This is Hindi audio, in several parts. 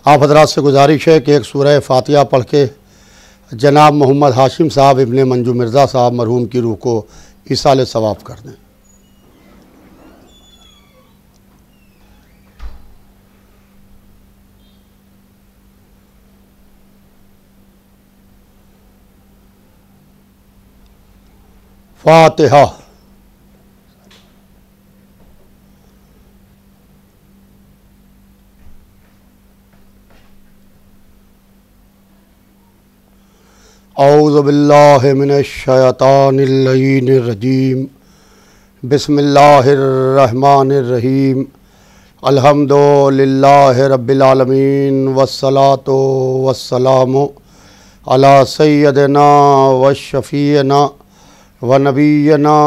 आप हजरात से गुजारिश है कि एक सूरह फातिहा पढ़ के जनाब मोहम्मद हाशिम साहब इब्ने मंजू मिर्ज़ा साहब मरहूम की रूह को इसाले सवाब कर दें। फातिहा। औज़ु बिल्लाहि मिनश शैतानिर रजीम। बिस्मिल्लाहिर रहमानिर रहीम। अल्हम्दुलिल्लाहि रब्बिल आलमीन वस्सलातु वस्सलामु अला सय्यदिना व शफ़ीना व नबीना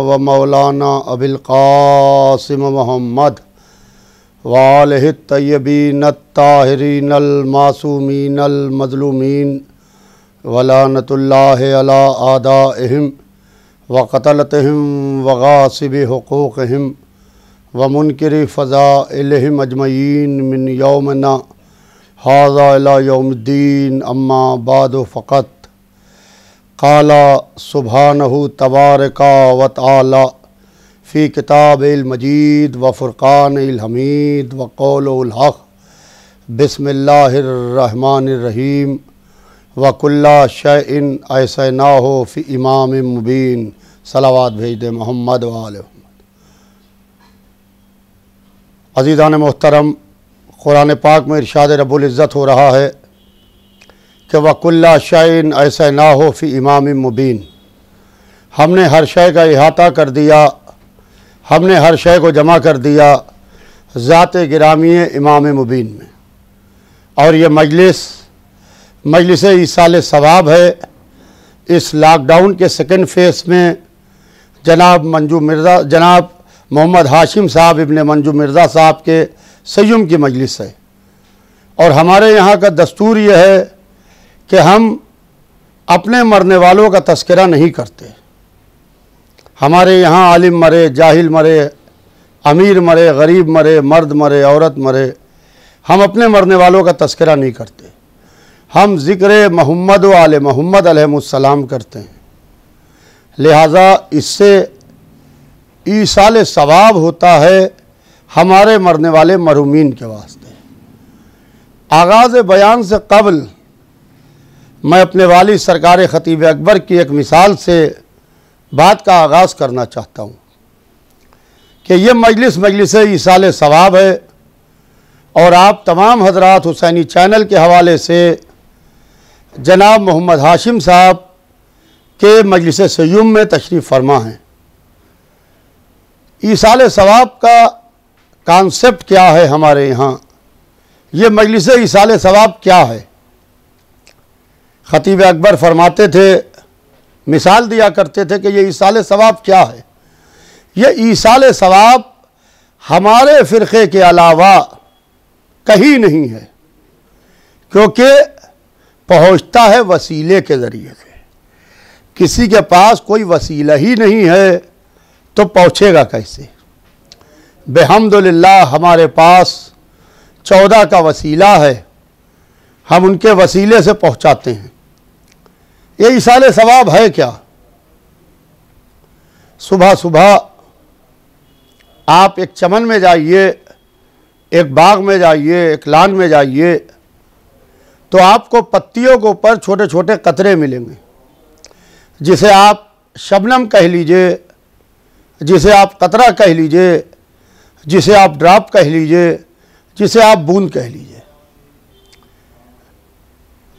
व मौलाना अबिल क़ासिम मुहम्मद व आलिहि तय्यबीन अत्ताहिरीन अल मासूमीन अल मज़लूमीन वलानतुल्लाहि अला आदाइहिम व क़तलतिहिम व गासिबि हुक़ूक़िहिम व मुनकिरि फ़ज़ाइलिहिम अजमईन मिन यौमिना हाज़ा इला यौमिद्दीन। अम्मा बादु फ़क़त क़ाला सुब्हानहु तबारका व तआला फ़ी किताबिल मजीद व फ़ुरक़ानिल हमीद व क़ौलुल हक़। बिस्मिल्लाहिर रहमानिर रहीम। व कुल्ला शैइन ऐसैनाहु फ़ी इमामिम मुबीन। सलावात भेज दे मोहम्मद व आले मोहम्मद। अज़ीज़ान मोहतरम, कुरान पाक में इरशाद रब्बुल इज़्ज़त हो रहा है कि व कुल्ला शैइन ऐसैनाहु फ़ी इमामिम मुबीन। हमने हर शय का इहाता कर दिया, हमने हर शय को जमा कर दिया ज़ात गिरामी इमाम मुबीन में। और ये मजलिस इसाले सवाब है। इस लॉकडाउन के सेकंड फेज़ में जनाब मोहम्मद हाशिम साहब इब्ने मंजू मिर्ज़ा साहब के सय्युम की मजलिस है। और हमारे यहाँ का दस्तूर यह है कि हम अपने मरने वालों का तज़किरा नहीं करते। हमारे यहाँ आलिम मरे, जाहिल मरे, अमीर मरे, गरीब मरे, मर्द मरे, औरत मरे, हम अपने मरने वालों का तज़किरा नहीं करते। हम ज़िक्र मोहम्मद व आले मोहम्मद अलैहिमुस्सलाम करते हैं। लिहाजा इससे ईसाले सवाब होता है हमारे मरने वाले मरहूमीन के वास्ते। आगाज़ बयान से कबल मैं अपने वालिद सरकार ख़तीब अकबर की एक मिसाल से बात का आगाज़ करना चाहता हूँ कि ये मजलिस ईसाले सवाब है। और आप तमाम हजरात हुसैनी चैनल के हवाले से जनाब मोहम्मद हाशिम साहब के मजलिस सय्युम में तशरीफ़ फरमा हैं। ईसाले सवाब का कॉन्सेप्ट क्या है हमारे यहाँ, ये मजलिस ईसाले सवाब क्या है। ख़तीब अकबर फरमाते थे, मिसाल दिया करते थे कि ये ईसाले सवाब क्या है। ये ईसाले सवाब हमारे फ़िरक़े के अलावा कहीं नहीं है, क्योंकि पहुँचता है वसीले के ज़रिए से। किसी के पास कोई वसीला ही नहीं है तो पहुँचेगा कैसे। बेहम्दुलिल्लाह हमारे पास 14 का वसीला है, हम उनके वसीले से पहुँचाते हैं। ये ईसाले सवाब है क्या। सुबह सुबह आप एक चमन में जाइए, एक बाग में जाइए, एक लान में जाइए, तो आपको पत्तियों के ऊपर छोटे छोटे कतरे मिलेंगे, जिसे आप शबनम कह लीजिए, जिसे आप कतरा कह लीजिए, जिसे आप ड्रॉप कह लीजिए, जिसे आप बूंद कह लीजिए।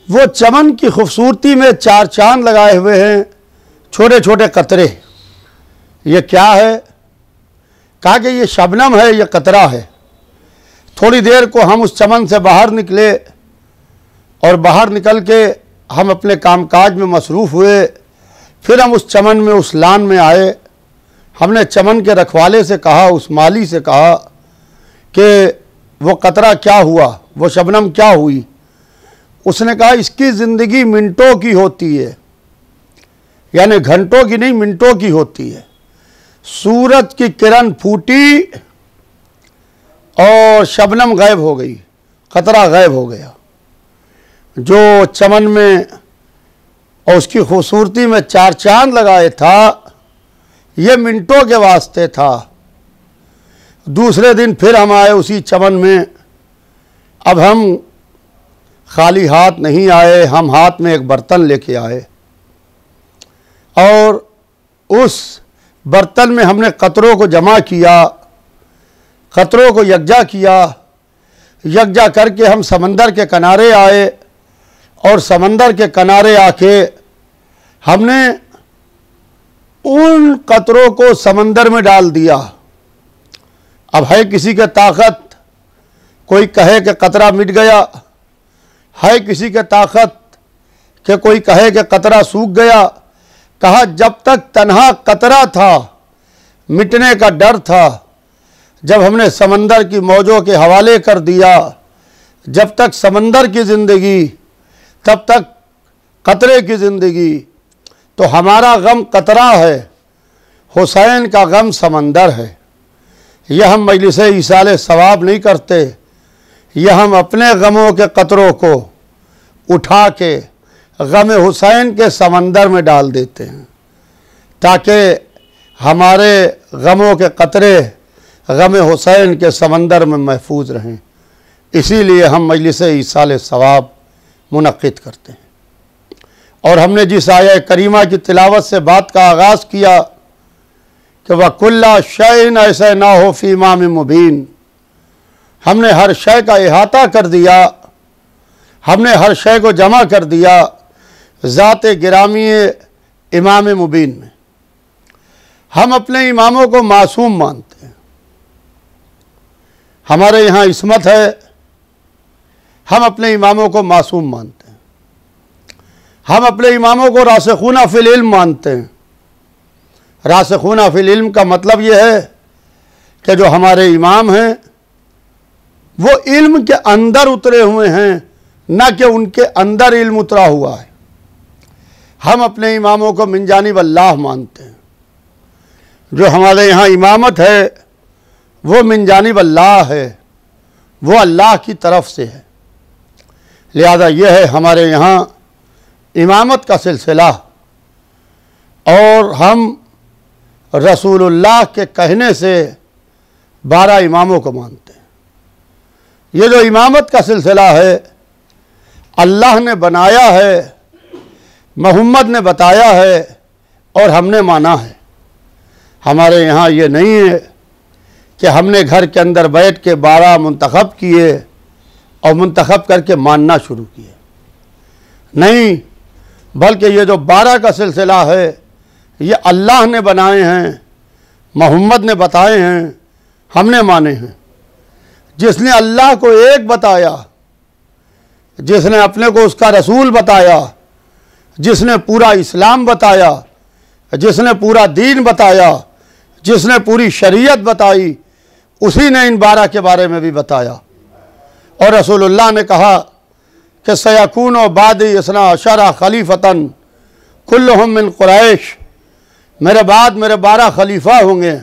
वो चमन की खूबसूरती में चार चांद लगाए हुए हैं छोटे छोटे कतरे। ये क्या है। कहा कि ये शबनम है, ये कतरा है। थोड़ी देर को हम उस चमन से बाहर निकले और बाहर निकल के हम अपने कामकाज में मसरूफ़ हुए। फिर हम उस चमन में, उस लान में आए। हमने चमन के रखवाले से कहा, उस माली से कहा कि वो कतरा क्या हुआ, वो शबनम क्या हुई। उसने कहा इसकी ज़िंदगी मिनटों की होती है, यानी घंटों की नहीं, मिनटों की होती है। सूरज की किरण फूटी और शबनम गायब हो गई कतरा गायब हो गया। जो चमन में और उसकी खूबसूरती में चार चांद लगाए था, ये मिनटों के वास्ते था। दूसरे दिन फिर हम आए उसी चमन में। अब हम खाली हाथ नहीं आए, हम हाथ में एक बर्तन लेके आए और उस बर्तन में हमने कतरों को जमा किया, कतरों को यकजा किया। यकजा करके हम समंदर के किनारे आए और समंदर के किनारे आके हमने उन कतरों को समंदर में डाल दिया। अब है किसी के ताकत, कोई कहे कि कतरा मिट गया, है किसी के ताकत कि कोई कहे कि कतरा सूख गया। कहा जब तक तन्हा कतरा था मिटने का डर था, जब हमने समंदर की मौजों के हवाले कर दिया, जब तक समंदर की ज़िंदगी तब तक कतरे की ज़िंदगी। तो हमारा गम कतरा है, हुसैन का गम समंदर है। यह हम मजलिस इसाले सवाब नहीं करते, यह हम अपने गमों के कतरों को उठा के गम हुसैन के समंदर में डाल देते हैं, ताकि हमारे गमों के कतरे गम हुसैन के समंदर में महफूज रहें। इसीलिए हम मजलिस इसाले सवाब मुनक्किद करते हैं। और हमने जिस आया करीमा की तिलावत से बात का आगाज़ किया कि वह कुल्ला शैइन ऐसे ना हो फी इमाम मुबीन, हमने हर शय का इहाता कर दिया, हमने हर शय को जमा कर दिया ज़ात गिरामी इमाम मुबीन में। हम अपने इमामों को मासूम मानते हैं, हमारे यहाँ इस्मत है, हम अपने इमामों को मासूम मानते हैं। हम अपने इमामों को रासिखूना फिल इल्म मानते हैं। रासिखूना फिल इल्म का मतलब यह है कि जो हमारे इमाम हैं वो इल्म के अंदर उतरे हुए हैं, न कि उनके अंदर इल्म उतरा हुआ है। हम अपने इमामों को मिन जानिब अल्लाह मानते हैं। जो हमारे यहाँ इमामत है वो मिन जानिब अल्लाह है, वो अल्लाह की तरफ से है। लिहाजा यह है हमारे यहाँ इमामत का सिलसिला। और हम रसूलुल्लाह के कहने से 12 इमामों को मानते हैं। ये जो इमामत का सिलसिला है अल्लाह ने बनाया है, मोहम्मद ने बताया है और हमने माना है। हमारे यहाँ ये नहीं है कि हमने घर के अंदर बैठ के 12 मुंतखब किए और मुंतखब करके मानना शुरू किए, नहीं, बल्कि ये जो 12 का सिलसिला है ये अल्लाह ने बनाए हैं, मोहम्मद ने बताए हैं, हमने माने हैं। जिसने अल्लाह को एक बताया, जिसने अपने को उसका रसूल बताया, जिसने पूरा इस्लाम बताया, जिसने पूरा दीन बताया, जिसने पूरी शरीयत बताई, उसी ने इन 12 के बारे में भी बताया। और रसूलुल्लाह ने कहा कि सयकून व बादी इसना अशरा खलीफतन कुल्लुहुम मिन कुरैश, मेरे बाद मेरे 12 खलीफा होंगे,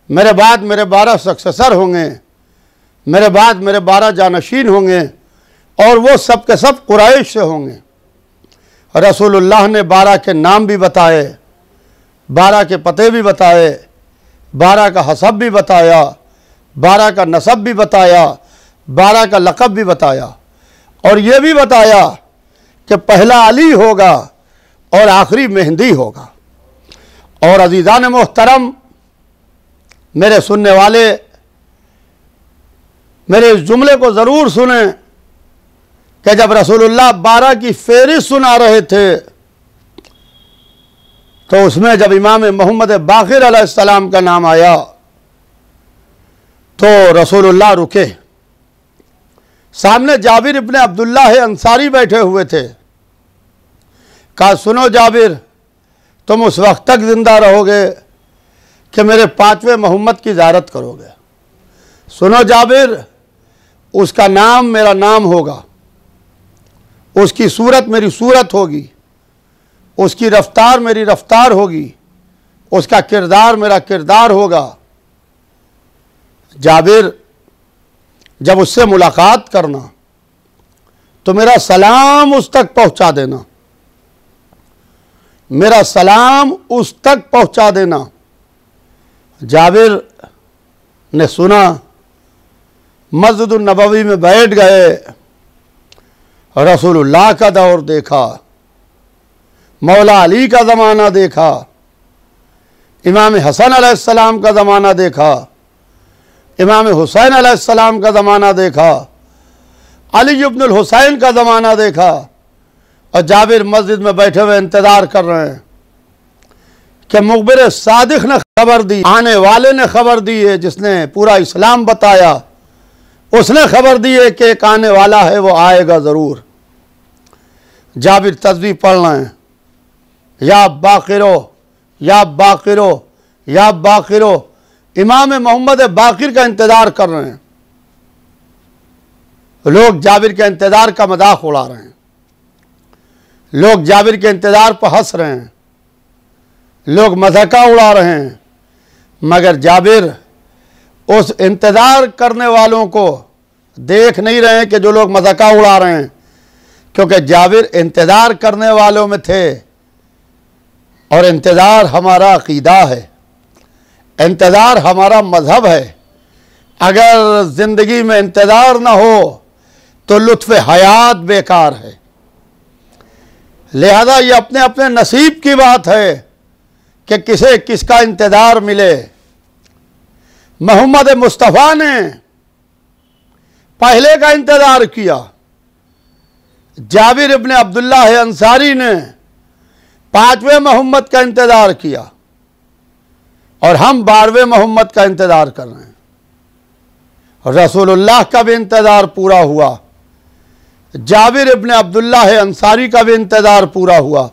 मेरे बाद मेरे 12 सक्सेसर होंगे, मेरे बाद मेरे 12 जानशीन होंगे और वो सब के सब कुरैश से होंगे। रसूलुल्लाह ने 12 के नाम भी बताए, 12 के पते भी बताए, 12 का हसब भी बताया, 12 का नसब भी बताया, 12 का लक़ब भी बताया और ये भी बताया कि पहला अली होगा और आखिरी मेहंदी होगा। और अज़ीज़ान मोहतरम, मेरे सुनने वाले मेरे इस जुमले को ज़रूर सुने कि जब रसूलुल्लाह 12 की फेहरिस्त सुना रहे थे तो उसमें जब इमाम मोहम्मद बाक़िर अलैहिस्सलाम का नाम आया तो रसूलुल्लाह रुके। सामने जाबिर इब्ने अब्दुल्लाह अंसारी बैठे हुए थे। कहा, सुनो जाबिर, तुम उस वक्त तक ज़िंदा रहोगे कि मेरे 5वें मोहम्मद की ज़ियारत करोगे। सुनो जाबिर, उसका नाम मेरा नाम होगा, उसकी सूरत मेरी सूरत होगी, उसकी रफ्तार मेरी रफ्तार होगी, उसका किरदार मेरा किरदार होगा। जाबिर, जब उससे मुलाकात करना तो मेरा सलाम उस तक पहुंचा देना, मेरा सलाम उस तक पहुंचा देना। जाबिर ने सुना, मस्जिद नबवी में बैठ गए, रसूलुल्लाह का दौर देखा, मौला अली का ज़माना देखा, इमाम हसन अलैहिस्सलाम का ज़माना देखा, इमाम हुसैन अलैहिस्सलाम का ज़माना देखा, अली इब्नुल हुसैन का ज़माना देखा। और जाबिर मस्जिद में बैठे हुए इंतज़ार कर रहे हैं कि मुखबिर सादिक ने खबर दी, आने वाले ने खबर दी है, जिसने पूरा इस्लाम बताया, उसने खबर दी है कि एक आने वाला है, वो आएगा ज़रूर। जाबिर तस्बीह पढ़ रहे हैं, या बाकिरो या बाकिरो या बाकिरो। इमाम मोहम्मद बाकिर का इंतज़ार कर रहे हैं। लोग जाबिर के इंतज़ार का मजाक उड़ा रहे हैं, लोग जाबिर के इंतज़ार पर हंस रहे हैं, लोग मजाका उड़ा रहे हैं, मगर जाबिर उस इंतज़ार करने वालों को देख नहीं रहे हैं कि जो लोग मजाका उड़ा रहे हैं, क्योंकि जाबिर इंतज़ार करने वालों में थे। और इंतज़ार हमारा अक़ीदा है, इंतज़ार हमारा मज़हब है। अगर ज़िंदगी में इंतज़ार ना हो तो लुत्फ़ हयात बेकार है। लिहाजा ये अपने अपने नसीब की बात है कि किसे किसका इंतज़ार मिले। मोहम्मद मुस्तफ़ा ने पहले का इंतज़ार किया, जाबिर इब्न अब्दुल्लाह अंसारी ने 5वें मोहम्मद का इंतज़ार किया, और हम 12वें मोहम्मद का इंतज़ार कर रहे हैं। रसूलुल्लाह का भी इंतज़ार पूरा हुआ, जाबिर इब्न अब्दुल्लाह अंसारी का भी इंतज़ार पूरा हुआ,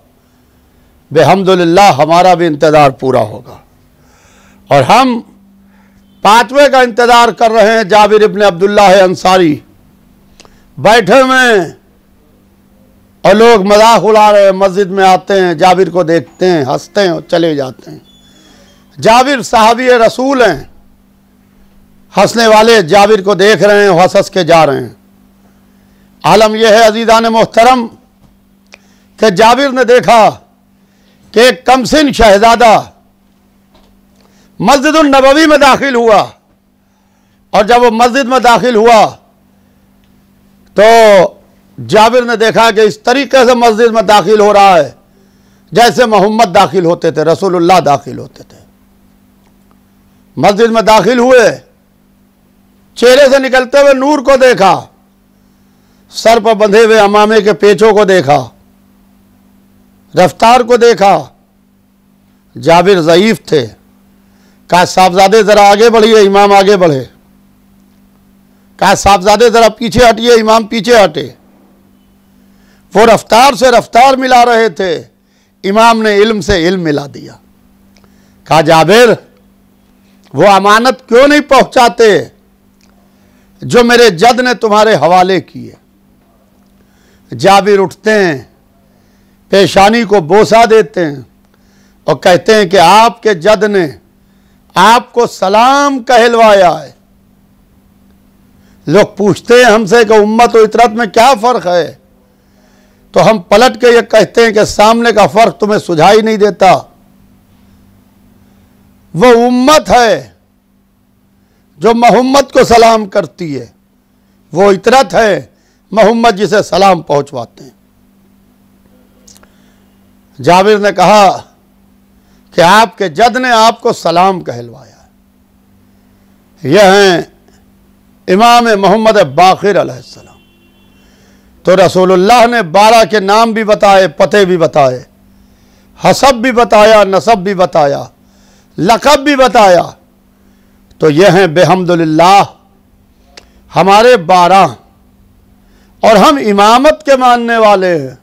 बेहम्दुलिल्लाह हमारा भी इंतज़ार पूरा होगा। और हम 5वें का इंतज़ार कर रहे हैं। जाबिर इब्न अब्दुल्लाह अंसारी बैठे में और लोग मजाक उड़ा रहे हैं, मस्जिद में आते हैं, जाबिर को देखते हैं, हंसते हैं और चले जाते हैं। जाबिर सहाबी रसूल हैं, हंसने वाले जाबिर को देख रहे हैं, हंस हंस के जा रहे हैं। आलम यह है अजीज़ान मोहतरम कि जाबिर ने देखा कि एक कमसिन शहजादा मस्जिद नबवी में दाखिल हुआ, और जब वो मस्जिद में दाखिल हुआ तो जाबिर ने देखा कि इस तरीके से मस्जिद में दाखिल हो रहा है जैसे मोहम्मद दाखिल होते थे, रसूलुल्लाह दाखिल होते थे। मस्जिद में दाखिल हुए, चेहरे से निकलते हुए नूर को देखा, सर पर बंधे हुए अमामे के पेचों को देखा, रफ्तार को देखा। जाबिर ज़ईफ थे, कहा साहबजादे ज़रा आगे बढ़िए, इमाम आगे बढ़े। कहा साहबजादे ज़रा पीछे हटिए, इमाम पीछे हटे। वो रफ्तार से रफ्तार मिला रहे थे, इमाम ने इल्म से इल्म मिला दिया। कहा जाबिर वो अमानत क्यों नहीं पहुंचाते जो मेरे जद ने तुम्हारे हवाले किए। जाबिर उठते हैं, पेशानी को बोसा देते हैं और कहते हैं कि आपके जद ने आपको सलाम कहलवाया है। लोग पूछते हैं हमसे कि उम्मत और इतरत में क्या फ़र्क है, तो हम पलट के ये कहते हैं कि सामने का फ़र्क तुम्हें सुझाई नहीं देता। वो उम्मत है जो मोहम्मद को सलाम करती है, वो इतरत है मोहम्मद जिसे सलाम पहुंचवाते हैं। जाबिर ने कहा कि आपके जद ने आपको सलाम कहलवाया है। यह हैं इमाम मोहम्मद बाकिर अलैहिस्सलाम। तो रसूलुल्लाह ने 12 के नाम भी बताए, पते भी बताए, हसब भी बताया, नसब भी बताया, लक़ब भी बताया। तो यह हैं बेहम्दुलिल्लाह हमारे 12, और हम इमामत के मानने वाले हैं।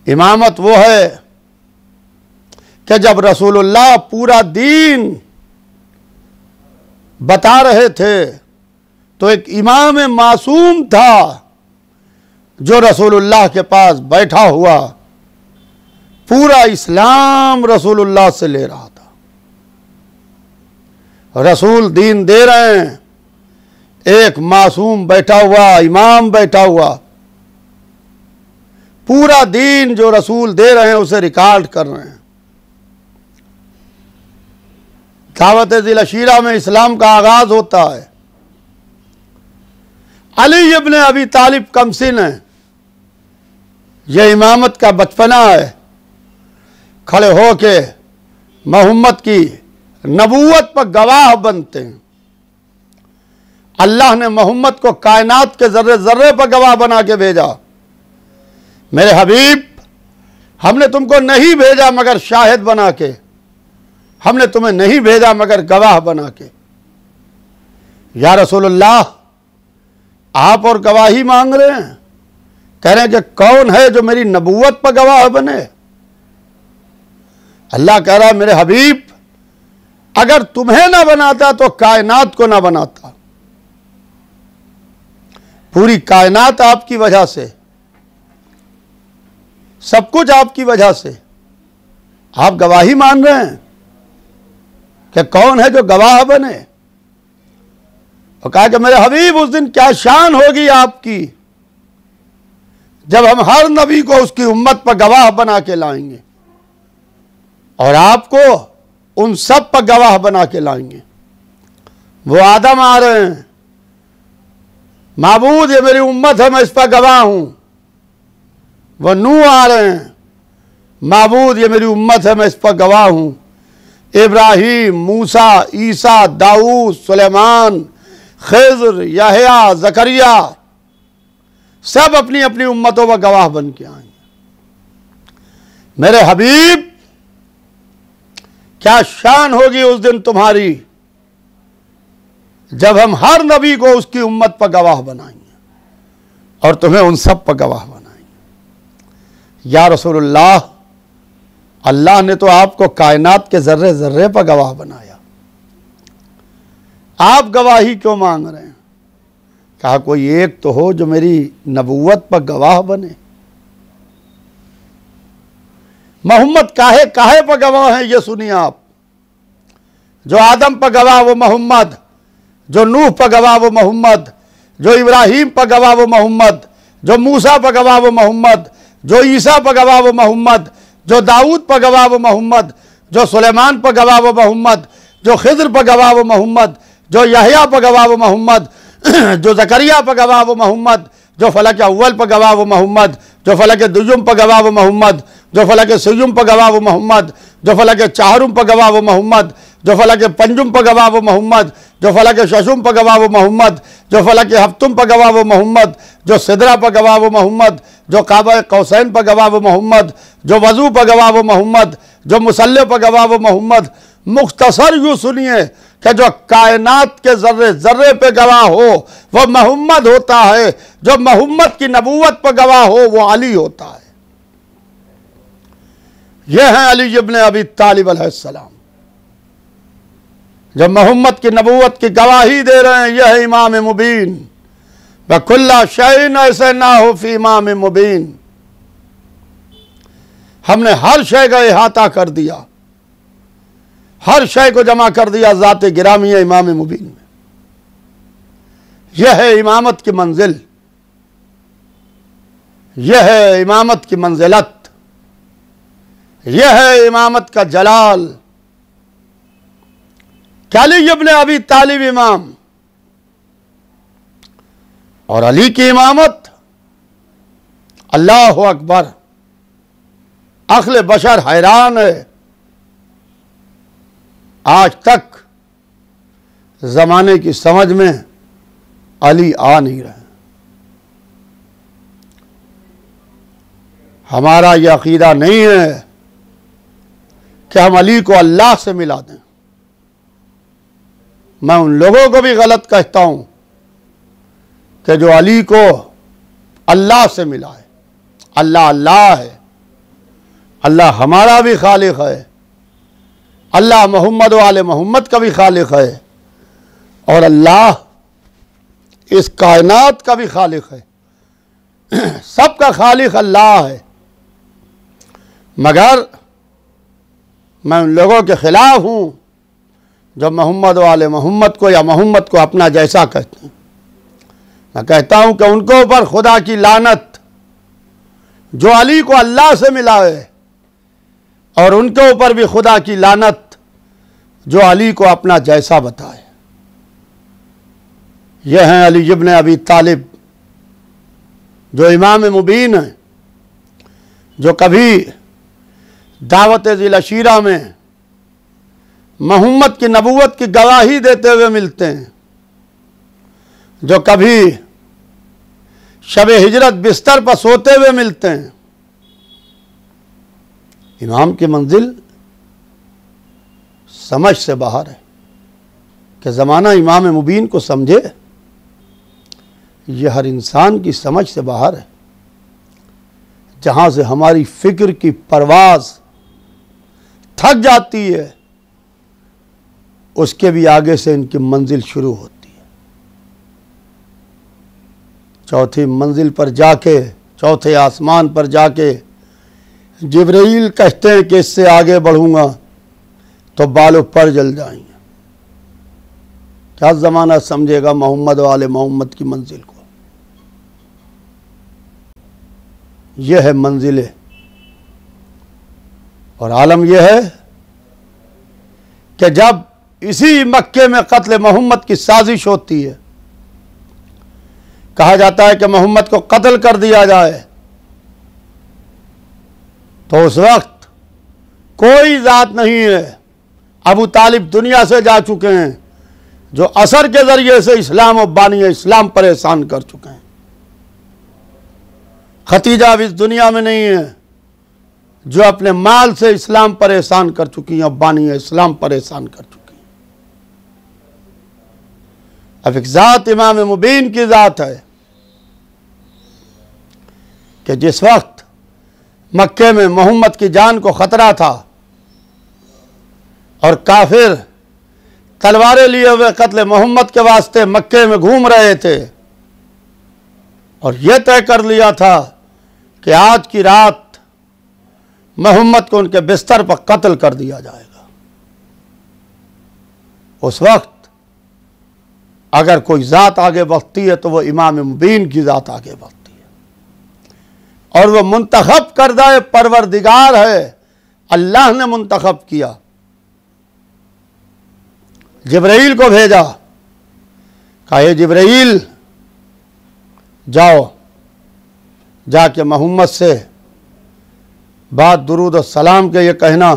इमामत वो है कि जब रसूलुल्लाह पूरा दीन बता रहे थे तो एक इमाम मासूम था जो रसूलुल्लाह के पास बैठा हुआ पूरा इस्लाम रसूलुल्लाह से ले रहा था। रसूल दीन दे रहे हैं, एक मासूम बैठा हुआ, इमाम बैठा हुआ, पूरा दीन जो रसूल दे रहे हैं उसे रिकॉर्ड कर रहे हैं। दावत दिल अशीरा में इस्लाम का आगाज होता है। अली इब्ने अबी तालिब कमसिन है, यह इमामत का बचपना है। खड़े होके मोहम्मद की नबूवत पर गवाह बनते हैं। अल्लाह ने मोहम्मद को कायनात के जर्रे जर्रे पर गवाह बना के भेजा। मेरे हबीब, हमने तुमको नहीं भेजा मगर शाहिद बना के, हमने तुम्हें नहीं भेजा मगर गवाह बना के। या रसूलुल्लाह, आप और गवाही मांग रहे हैं, कह रहे हैं कि कौन है जो मेरी नबूवत पर गवाह बने। अल्लाह कह रहा है मेरे हबीब, अगर तुम्हें ना बनाता तो कायनात को ना बनाता। पूरी कायनात आपकी वजह से, सब कुछ आपकी वजह से। आप गवाही मान रहे हैं कि कौन है जो गवाह बने। और कहा कि मेरे हबीब, उस दिन क्या शान होगी आपकी जब हम हर नबी को उसकी उम्मत पर गवाह बना के लाएंगे और आपको उन सब पर गवाह बना के लाएंगे। वो आदम आ रहे हैं, माबूद ये मेरी उम्मत है, मैं इस पर गवाह हूं। वो नूह आ रहे हैं, माबूद ये मेरी उम्मत है, मैं इस पर गवाह हूं। इब्राहीम, मूसा, ईसा, दाऊद, सुलेमान, खिज़्र, यहया, ज़करिया, सब अपनी अपनी उम्मतों पर गवाह बन के आएंगे। मेरे हबीब, क्या शान होगी उस दिन तुम्हारी जब हम हर नबी को उसकी उम्मत पर गवाह बनाएंगे और तुम्हें उन सब पर गवाह बनाएंगे। या रसूलुल्लाह, अल्लाह ने तो आपको कायनात के जर्रे जर्रे पर गवाह बनाया, आप गवाही क्यों मांग रहे हैं? कहा कोई एक तो हो जो मेरी नबूवत पर गवाह बने। मोहम्मद काहे काहे पर गवाह हैं ये सुनिए आप। जो आदम पर गवाह वो मोहम्मद, जो नूह पर गवाह वो मोहम्मद, जो इब्राहीम पर गवाह वो मोहम्मद, जो मूसा पर गवाह वो मोहम्मद, जो ईसा पर गवाह वो मोहम्मद, जो दाऊद पर गवाह वो मोहम्मद, जो सुलेमान पर गवाह वो मोहम्मद, जो खिज़्र पर गवाह वो मोहम्मद, जो यहया पर गवाह वो मोहम्मद, जो ज़करिया पर गवाह वो मोहम्मद, जो फलक अव्वल पर गवाह वो मोहम्मद, जो फलक दुजुम पर गवाह वो मोहम्मद, जो फलक सयुम पर गवाह वो मोहम्मद, जो फलक चाहरुम पर गवाह वो मोहम्मद, जो फलक पंजुम पर गवाह वो मोहम्मद, जो फलक शशुम पर गवाह वो मोहम्मद, जो फलक हफ्तुम पर गवाह वो मोहम्मद, जो सिदरा पर गवाह वो मोहम्मद, जो काबा कौसैन पर गवाह वो मोहम्मद, जो वजू पर गवाह वो मोहम्मद, जो मुसल्ले पर गवाह वो मोहम्मद। मुख्तसर यूँ सुनिए कि जो कायनात के जर्रे जर्रे पे गवाह हो वो मोहम्मद होता है, जो मोहम्मद की नबूवत पर गवाह हो वो अली होता है। यह है अली इब्ने अबी तालिब अलैहिस्सलाम, जब मोहम्मद की नबूवत की गवाही दे रहे हैं। यह है इमाम मुबीन, बकुल्ला शैइन ऐसे ना हो फी इमाम मुबीन। हमने हर शय का इहाता कर दिया, हर शय को जमा कर दिया ज़ात गिरामी है इमाम मुबीन में। यह है इमामत की मंजिल, यह है इमामत की मंजिलत, यह है इमामत का जलाल। अली इब्ने अबी तालिब इमाम और अली की इमामत, अल्लाह अकबर। अक्ल बशर हैरान है, आज तक जमाने की समझ में अली आ नहीं रहे। हमारा यह अकीदा नहीं है कि हम अली को अल्लाह से मिला दें। मैं उन लोगों को भी गलत कहता हूं कि जो अली को अल्लाह से मिला है। अल्लाह अल्लाह है, अल्लाह हमारा भी खालिक है, अल्लाह मोहम्मद व आले मोहम्मद का भी खालिक है, और अल्लाह इस कायनात का भी खालिक है। सबका खालिक अल्लाह है। मगर मैं उन लोगों के खिलाफ हूँ जो मोहम्मद व आले मोहम्मद को या मोहम्मद को अपना जैसा कहते हैं। मैं कहता हूं कि उनके ऊपर खुदा की लानत जो अली को अल्लाह से मिलाए, और उनके ऊपर भी खुदा की लानत जो अली को अपना जैसा बताए। यह हैं अली इब्न अबी तालिब, जो इमाम मुबीन हैं, जो कभी दावत ज़िल अशीरा में मोहम्मद की नबूवत की गवाही देते हुए मिलते हैं, जो कभी शब हिजरत बिस्तर पर सोते हुए मिलते हैं। इमाम की मंजिल समझ से बाहर है कि ज़माना इमाम मुबीन को समझे, यह हर इंसान की समझ से बाहर है। जहाँ से हमारी फिक्र की परवाज़ थक जाती है, उसके भी आगे से इनकी मंजिल शुरू होती है। चौथी मंजिल पर जाके, चौथे आसमान पर जाके जिब्रील कहते हैं कि इससे आगे बढ़ूंगा तो बालों पर जल जाएंगे। क्या ज़माना समझेगा मोहम्मद वाले मोहम्मद की मंजिल को। यह है मंजिलें, और आलम यह है कि जब इसी मक्के में कत्ल मोहम्मद की साजिश होती है, कहा जाता है कि मोहम्मद को कत्ल कर दिया जाए, तो उस वक्त कोई ज़ात नहीं है, अबू तालिब दुनिया से जा चुके हैं, जो असर के ज़रिए से इस्लाम और बानी इस्लाम परेशान कर चुके हैं। खतीजा अब इस दुनिया में नहीं है, जो अपने माल से इस्लाम परेशान कर चुकी हैं और बानी इस्लाम परेशान कर चुकी हैं। अब एक ज़ात इमाम मुबीन की ज़ात है कि जिस वक्त मक्के में मोहम्मद की जान को ख़तरा था और काफिर तलवारें लिए हुए कत्ल मोहम्मद के वास्ते मक्के में घूम रहे थे, और यह तय कर लिया था कि आज की रात मोहम्मद को उनके बिस्तर पर कत्ल कर दिया जाएगा, उस वक्त अगर कोई ज़ात आगे बढ़ती है तो वो इमाम मुबीन की ज़ात आगे बढ़ती है, और वो मुंतखब करदा परवरदिगार है, अल्लाह ने मुंतखब किया। जिब्रील को भेजा, कहा ये जिब्रील जाओ, जाके मोहम्मद से बात दुरूद और सलाम के ये कहना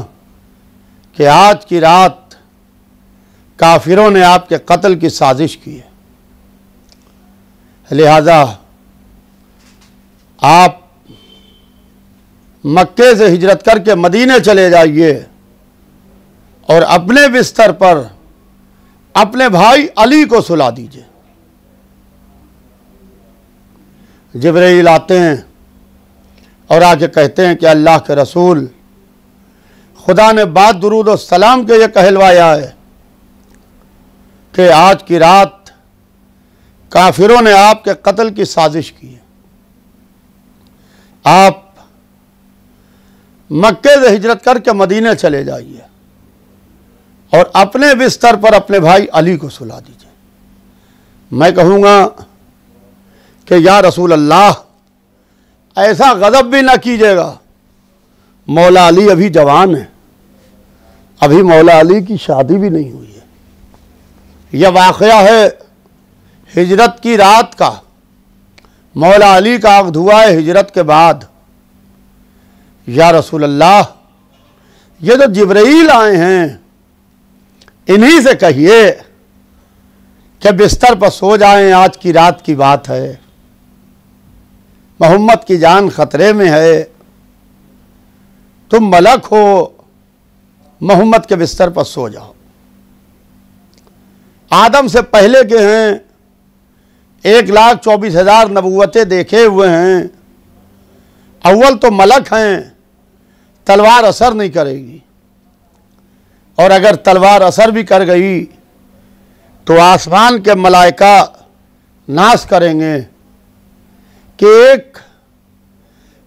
कि आज की रात काफिरों ने आपके कत्ल की साजिश की है, लिहाजा आप मक्के से हिजरत करके मदीने चले जाइए और अपने बिस्तर पर अपने भाई अली को सुला दीजिए। जिब्रील आते हैं और आके कहते हैं कि अल्लाह के रसूल, खुदा ने बात दुरूद और सलाम के ये कहलवाया है कि आज की रात काफिरों ने आपके कत्ल की साजिश की है, आप मक्के से हिजरत करके मदीने चले जाइए और अपने बिस्तर पर अपने भाई अली को सुला दीजिए। मैं कहूँगा कि या रसूल अल्लाह, ऐसा गज़ब भी ना कीजिएगा, मौला अली अभी जवान है, अभी मौला अली की शादी भी नहीं हुई है। यह वाक़या है हिजरत की रात का, मौला अली का आँख धुआ है हिजरत के बाद। या रसूल अल्लाह, ये जो जिब्रील आए हैं, इन्हीं से कहिए कि बिस्तर पर सो जाएं, आज की रात की बात है, मोहम्मद की जान खतरे में है, तुम मलक हो, मोहम्मद के बिस्तर पर सो जाओ। आदम से पहले के हैं, 1,24,000 नबूवतें देखे हुए हैं, अव्वल तो मलक हैं, तलवार असर नहीं करेगी, और अगर तलवार असर भी कर गई तो आसमान के मलाइका नाश करेंगे कि एक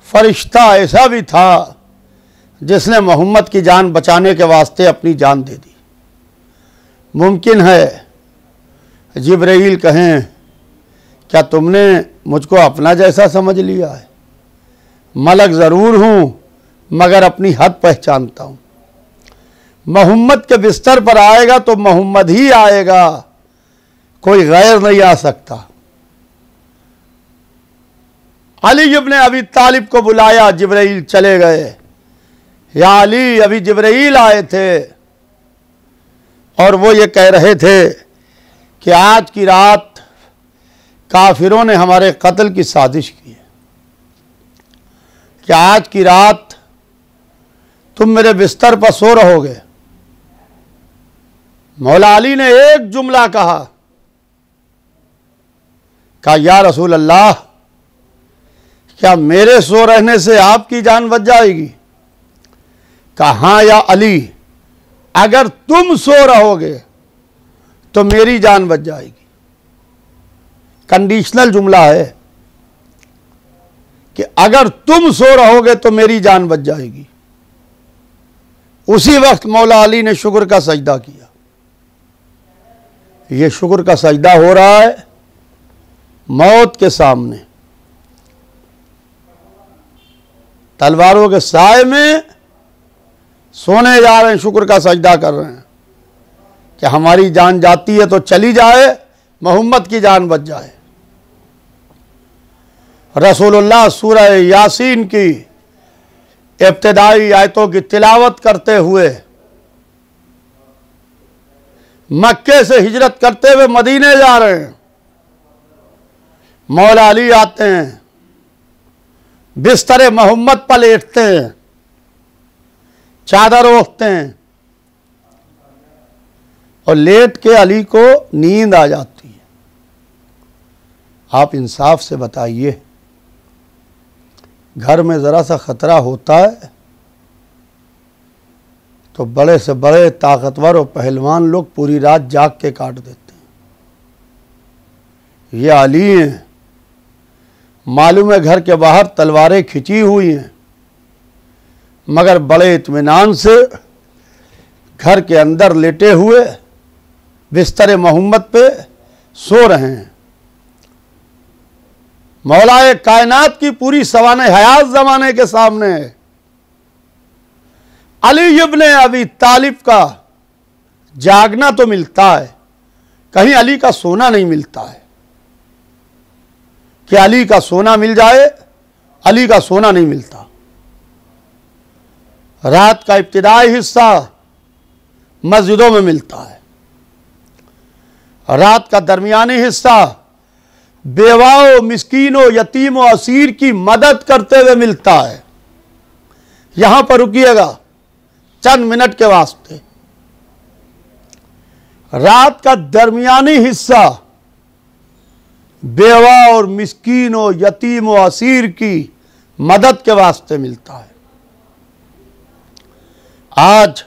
फरिश्ता ऐसा भी था जिसने मोहम्मद की जान बचाने के वास्ते अपनी जान दे दी। मुमकिन है जिब्रील कहें क्या तुमने मुझको अपना जैसा समझ लिया है? मलक ज़रूर हूँ मगर अपनी हद पहचानता हूँ। मोहम्मद के बिस्तर पर आएगा तो मोहम्मद ही आएगा, कोई गैर नहीं आ सकता। अली इब्ने अबी तालिब को बुलाया, जिब्राइल चले गए। या अली, अभी जिब्राइल आए थे और वो ये कह रहे थे कि आज की रात काफिरों ने हमारे कत्ल की साजिश की है, कि आज की रात तुम मेरे बिस्तर पर सो रहोगे। मौला अली ने एक जुमला कहा या रसूल अल्लाह, क्या मेरे सो रहने से आपकी जान बच जाएगी? कहा हाँ या अली, अगर तुम सो रहोगे तो मेरी जान बच जाएगी। कंडीशनल जुमला है कि अगर तुम सो रहोगे तो मेरी जान बच जाएगी। उसी वक्त मौला अली ने शुक्र का सजदा किया। ये शुक्र का सजदा हो रहा है मौत के सामने, तलवारों के साए में सोने जा रहे हैं, शुक्र का सजदा कर रहे हैं कि हमारी जान जाती है तो चली जाए, मोहम्मद की जान बच जाए। रसूलुल्लाह सूरह यासीन की इब्तिदाई आयतों की तिलावत करते हुए मक्के से हिजरत करते हुए मदीने जा रहे हैं। मौला अली आते हैं, बिस्तर मोहम्मद पर लेटते हैं, चादर ओढ़ते हैं और लेट के अली को नींद आ जाती है। आप इंसाफ से बताइए, घर में ज़रा सा ख़तरा होता है तो बड़े से बड़े ताकतवर और पहलवान लोग पूरी रात जाग के काट देते हैं। ये अली हैं, मालूम है घर के बाहर तलवारें खिंची हुई हैं, मगर बड़े इत्मीनान से घर के अंदर लेटे हुए बिस्तर मोहम्मद पे सो रहे हैं। मौलाए कायनात की पूरी सवाने हयात ज़माने के सामने है। अली इब्ने अबी तालिब का जागना तो मिलता है, कहीं अली का सोना नहीं मिलता है। कि अली का सोना मिल जाए, अली का सोना नहीं मिलता। रात का इब्तिदाई हिस्सा मस्जिदों में मिलता है, रात का दरमियानी हिस्सा बेवाओं, मिस्कीनों, यतीमों, असीर की मदद करते हुए मिलता है। यहां पर रुकिएगा चंद मिनट के वास्ते। रात का दरमियानी हिस्सा बेवा और मिस्कीनों, यतीमों, असीर की मदद के वास्ते मिलता है। आज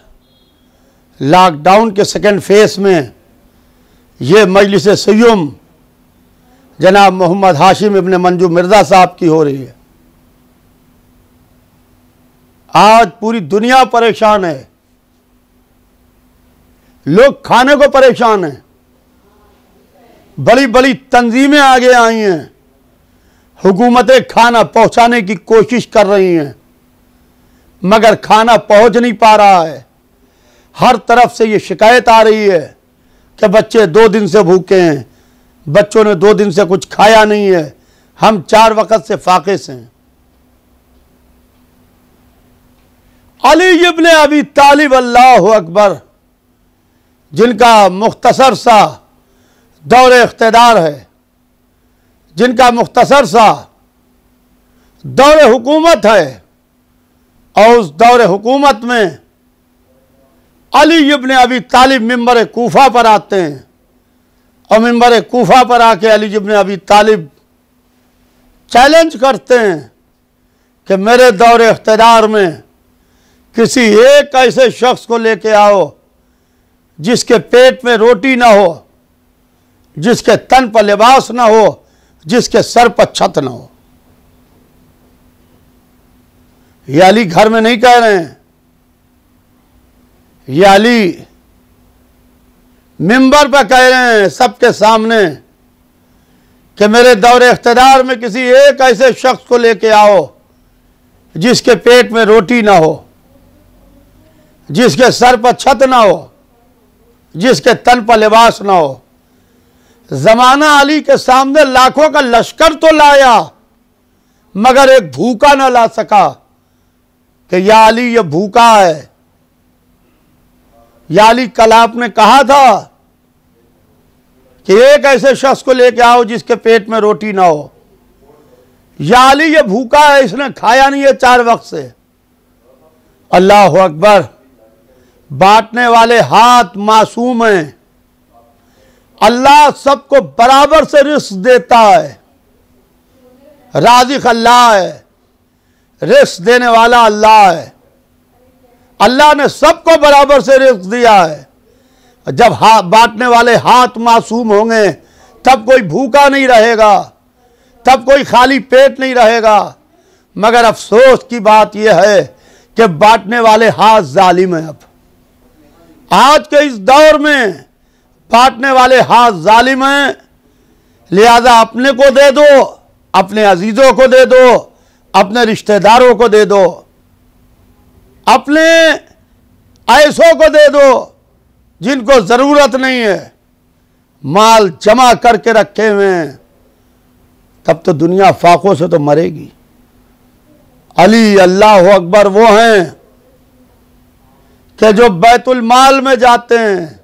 लॉकडाउन के सेकेंड फेज में ये मजलिस सय्युम जनाब मोहम्मद हाशिम इब्ने मंजू मिर्जा साहब की हो रही है। आज पूरी दुनिया परेशान है, लोग खाने को परेशान हैं, बड़ी बड़ी तंजीमें आगे आई हैं, हुकूमतें खाना पहुंचाने की कोशिश कर रही हैं, मगर खाना पहुंच नहीं पा रहा है। हर तरफ से ये शिकायत आ रही है कि बच्चे 2 दिन से भूखे हैं, बच्चों ने 2 दिन से कुछ खाया नहीं है, हम 4 वक्त से फाकिस हैं। अली इब्ने अबी तालिब अल्लाहु अकबर, जिनका मुख्तसर सा दौर इख्तिदार है, जिनका मुख्तसर सा दौर हुकूमत है, और उस दौर हुकूमत में अली इब्ने अबी तालिब मिंबर कूफा पर आते हैं और मिंबर कूफा पर आके अली इब्ने अबी तालिब चैलेंज करते हैं कि मेरे दौर इख्तिदार में किसी एक ऐसे शख्स को लेके आओ जिसके पेट में रोटी ना हो, जिसके तन पर लिबास ना हो, जिसके सर पर छत ना हो। ये अली घर में नहीं कह रहे हैं, ये अली मिंबर पर कह रहे हैं सबके सामने कि मेरे दौरे इख्तिदार में किसी एक ऐसे शख्स को लेके आओ जिसके पेट में रोटी ना हो, जिसके सर पर छत ना हो, जिसके तन पर लिबास ना हो। जमाना अली के सामने लाखों का लश्कर तो लाया, मगर एक भूखा ना ला सका कि या अली ये भूखा है। या अली, कल आपने कहा था कि एक ऐसे शख्स को लेके आओ जिसके पेट में रोटी ना हो। या अली ये भूखा है, इसने खाया नहीं है 4 वक्त से। अल्लाह अकबर। बांटने वाले हाथ मासूम हैं। अल्लाह सबको बराबर से रिस्क देता है। राज़िक अल्लाह है, रिस्क देने वाला अल्लाह है। अल्लाह ने सबको बराबर से रिस्क दिया है। जब बांटने वाले हाथ मासूम होंगे तब कोई भूखा नहीं रहेगा, तब कोई खाली पेट नहीं रहेगा। मगर अफसोस की बात यह है कि बांटने वाले हाथ जालिम हैं। अब आज के इस दौर में बांटने वाले हाथ जालिम हैं। लिहाजा अपने को दे दो, अपने अजीजों को दे दो, अपने रिश्तेदारों को दे दो, अपने ऐसों को दे दो जिनको जरूरत नहीं है। माल जमा करके रखे हुए हैं, तब तो दुनिया फाकों से तो मरेगी। अली अल्लाह अकबर वो हैं कि जो बैतुल माल में जाते हैं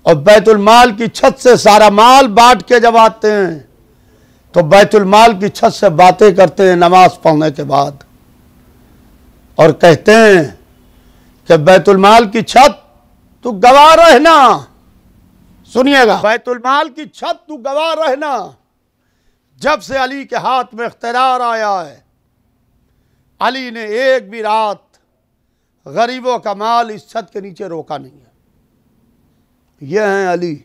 और बैतुल माल की छत से सारा माल बांट के जब आते हैं तो बैतुल माल की छत से बातें करते हैं नमाज पढ़ने के बाद, और कहते हैं कि बैतुल माल की छत तू गवाह रहना। सुनिएगा, बैतुल माल की छत तू गवाह रहना। जब से अली के हाथ में इख्तियार आया है, अली ने एक भी रात गरीबों का माल इस छत के नीचे रोका नहीं है। ये हैं अली।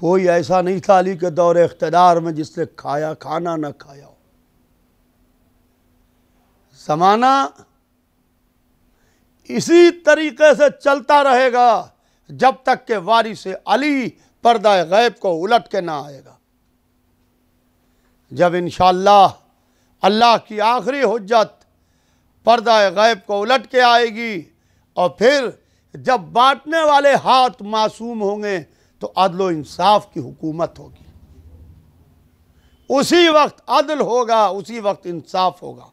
कोई ऐसा नहीं था अली के दौरे इख्तियार में जिसने खाना न खाया हो। ज़माना इसी तरीके से चलता रहेगा जब तक के वारिस अली पर्दा गैब को उलट के ना आएगा। जब इंशाअल्लाह अल्लाह की आखिरी हुज्जत पर्दा गैब को उलट के आएगी और फिर जब बांटने वाले हाथ मासूम होंगे तो अदल इंसाफ की हुकूमत होगी। उसी वक्त अदल होगा, उसी वक्त इंसाफ होगा।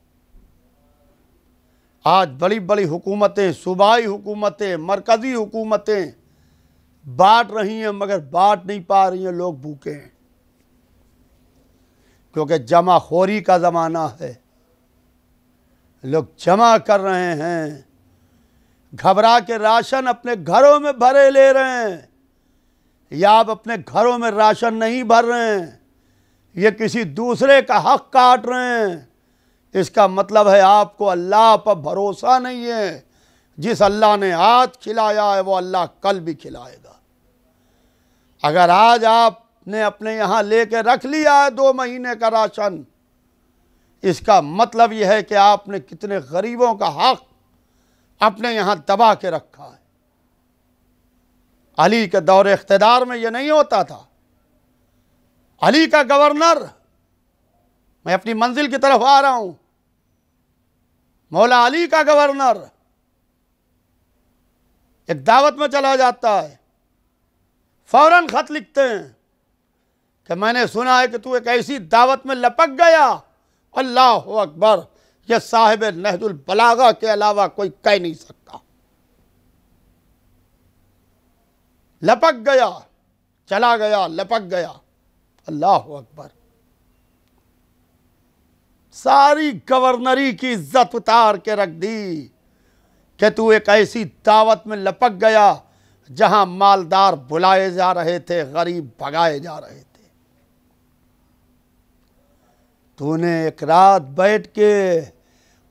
आज बड़ी बड़ी हुकूमतें, सूबाई हुकूमतें, मरकज़ी हुकूमतें बांट रही हैं, मगर बांट नहीं पा रही हैं। लोग भूखे हैं क्योंकि जमाखोरी का ज़माना है। लोग जमा कर रहे हैं, घबरा के राशन अपने घरों में भरे ले रहे हैं, या आप अपने घरों में राशन नहीं भर रहे हैं, ये किसी दूसरे का हक काट रहे हैं। इसका मतलब है आपको अल्लाह पर भरोसा नहीं है। जिस अल्लाह ने आज खिलाया है वो अल्लाह कल भी खिलाएगा। अगर आज आपने अपने यहाँ लेके रख लिया है 2 महीने का राशन, इसका मतलब यह है कि आपने कितने गरीबों का हक अपने यहाँ दबा के रखा है। अली के दौरे इख्तियार में यह नहीं होता था। अली का गवर्नर, मैं अपनी मंजिल की तरफ आ रहा हूं, मौला अली का गवर्नर एक दावत में चला जाता है, फौरन खत लिखते हैं कि मैंने सुना है कि तू एक ऐसी दावत में लपक गया, अल्लाह अकबर, यह साहिब नहजुल बलागा के अलावा कोई कह नहीं सकता। लपक गया, चला गया, लपक गया, अल्लाह अकबर। सारी गवर्नरी की इज्जत उतार के रख दी कि तू एक ऐसी दावत में लपक गया जहां मालदार बुलाए जा रहे थे, गरीब भगाए जा रहे थे। तूने एक रात बैठ के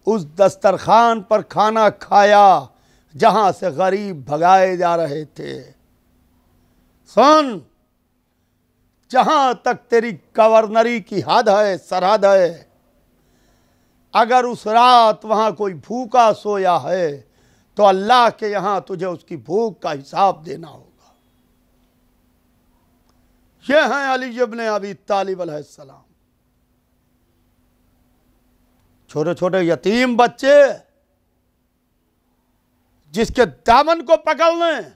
उस दस्तरखान पर खाना खाया जहां से गरीब भगाए जा रहे थे। सुन, जहां तक तेरी गवर्नरी की हद है, सरहद है, अगर उस रात वहां कोई भूखा सोया है तो अल्लाह के यहां तुझे उसकी भूख का हिसाब देना होगा। ये हैं अली इब्न अबी तालिब अलैहिस्सलाम। छोटे छोटे यतीम बच्चे जिसके दामन को पकड़ लें,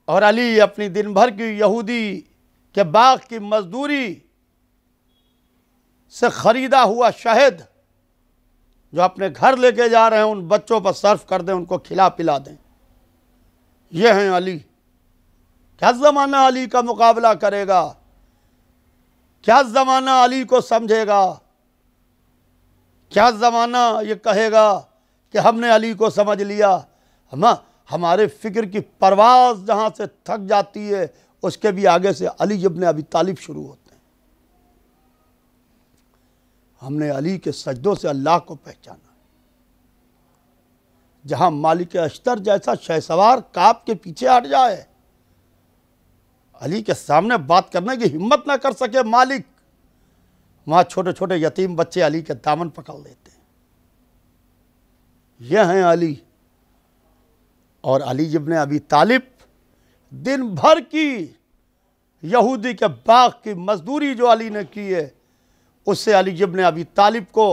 और अली अपनी दिन भर की यहूदी के बाग की मजदूरी से खरीदा हुआ शहद जो अपने घर लेके जा रहे हैं उन बच्चों पर सर्फ कर दें, उनको खिला पिला दें। ये हैं अली। क्या ज़माना अली का मुकाबला करेगा? क्या ज़माना अली को समझेगा? क्या ज़माना ये कहेगा कि हमने अली को समझ लिया? हमारे फ़िक्र की परवाज़ जहाँ से थक जाती है उसके भी आगे से अली इब्न अबी तालिब शुरू होते हैं। हमने अली के सजदों से अल्लाह को पहचाना। जहाँ मालिक अश्तर जैसा शहसवार काब के पीछे हट जाए, अली के सामने बात करने की हिम्मत ना कर सके मालिक, वहाँ छोटे छोटे यतीम बच्चे अली के दामन पकड़ लेते हैं। ये हैं अली। और अली इब्न अबी तालिब दिन भर की यहूदी के बाग की मजदूरी जो अली ने की है, उससे अली इब्न अबी तालिब को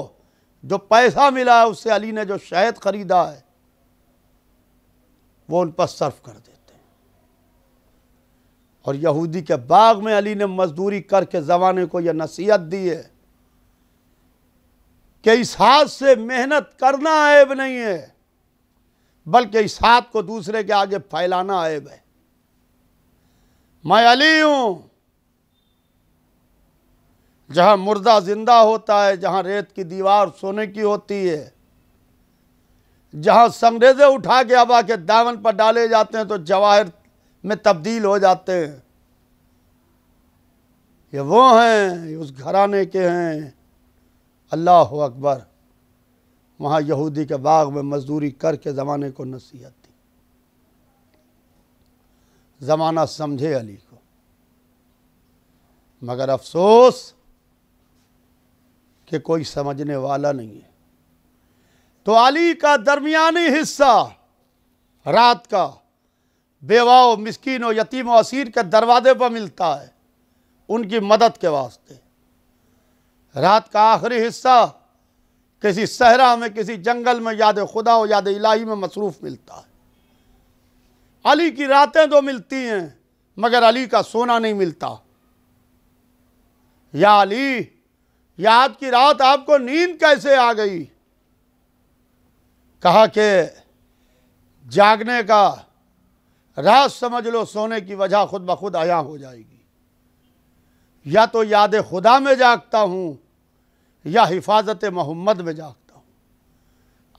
जो पैसा मिला है, उससे अली ने जो शहद खरीदा है वो उन पर सर्फ कर देते हैं। और यहूदी के बाग में अली ने मजदूरी करके ज़माने को यह नसीहत दी है कि इस हाथ से मेहनत करना ऐब नहीं है, बल्कि इस हाथ को दूसरे के आगे फैलाना ऐब है। मैं अली हूं। जहां मुर्दा जिंदा होता है, जहां रेत की दीवार सोने की होती है, जहां संगरेजे उठा के अबा के दामन पर डाले जाते हैं तो जवाहिर में तब्दील हो जाते हैं, ये वो हैं, ये उस घराने के हैं। अल्लाह अकबर। वहाँ यहूदी के बाग में मजदूरी करके ज़माने को नसीहत दी। ज़माना समझे अली को, मगर अफसोस कि कोई समझने वाला नहीं है। तो अली का दरमियानी हिस्सा रात का बेवाओं, मिस्कीनों, यतीमों, असीर के दरवाजे पर मिलता है उनकी मदद के वास्ते। रात का आखिरी हिस्सा किसी सहरा में, किसी जंगल में याद खुदा और याद इलाही में मसरूफ़ मिलता है। अली की रातें तो मिलती हैं, मगर अली का सोना नहीं मिलता। या अली, या आज की रात आपको नींद कैसे आ गई? कहा कि जागने का राज समझ लो, सोने की वजह खुद ब खुद आया हो जाएगी। या तो याद खुदा में जागता हूँ या हिफाजत मोहम्मद में जागता हूँ।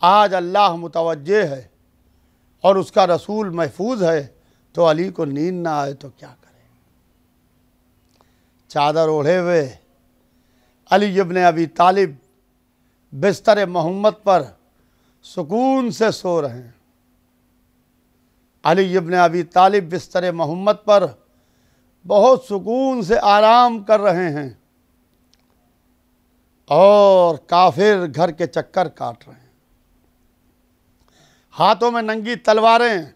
आज अल्लाह मुतवज्जे है और उसका रसूल महफूज है, तो अली को नींद ना आए तो क्या करे? चादर ओढ़े हुए अली इब्न अबी तालिब बिस्तर मोहम्मद पर सुकून से सो रहे हैं। अली इब्न अबी तालिब बिस्तर मोहम्मद पर बहुत सुकून से आराम कर रहे हैं और काफिर घर के चक्कर काट रहे हैं। हाथों में नंगी तलवारें,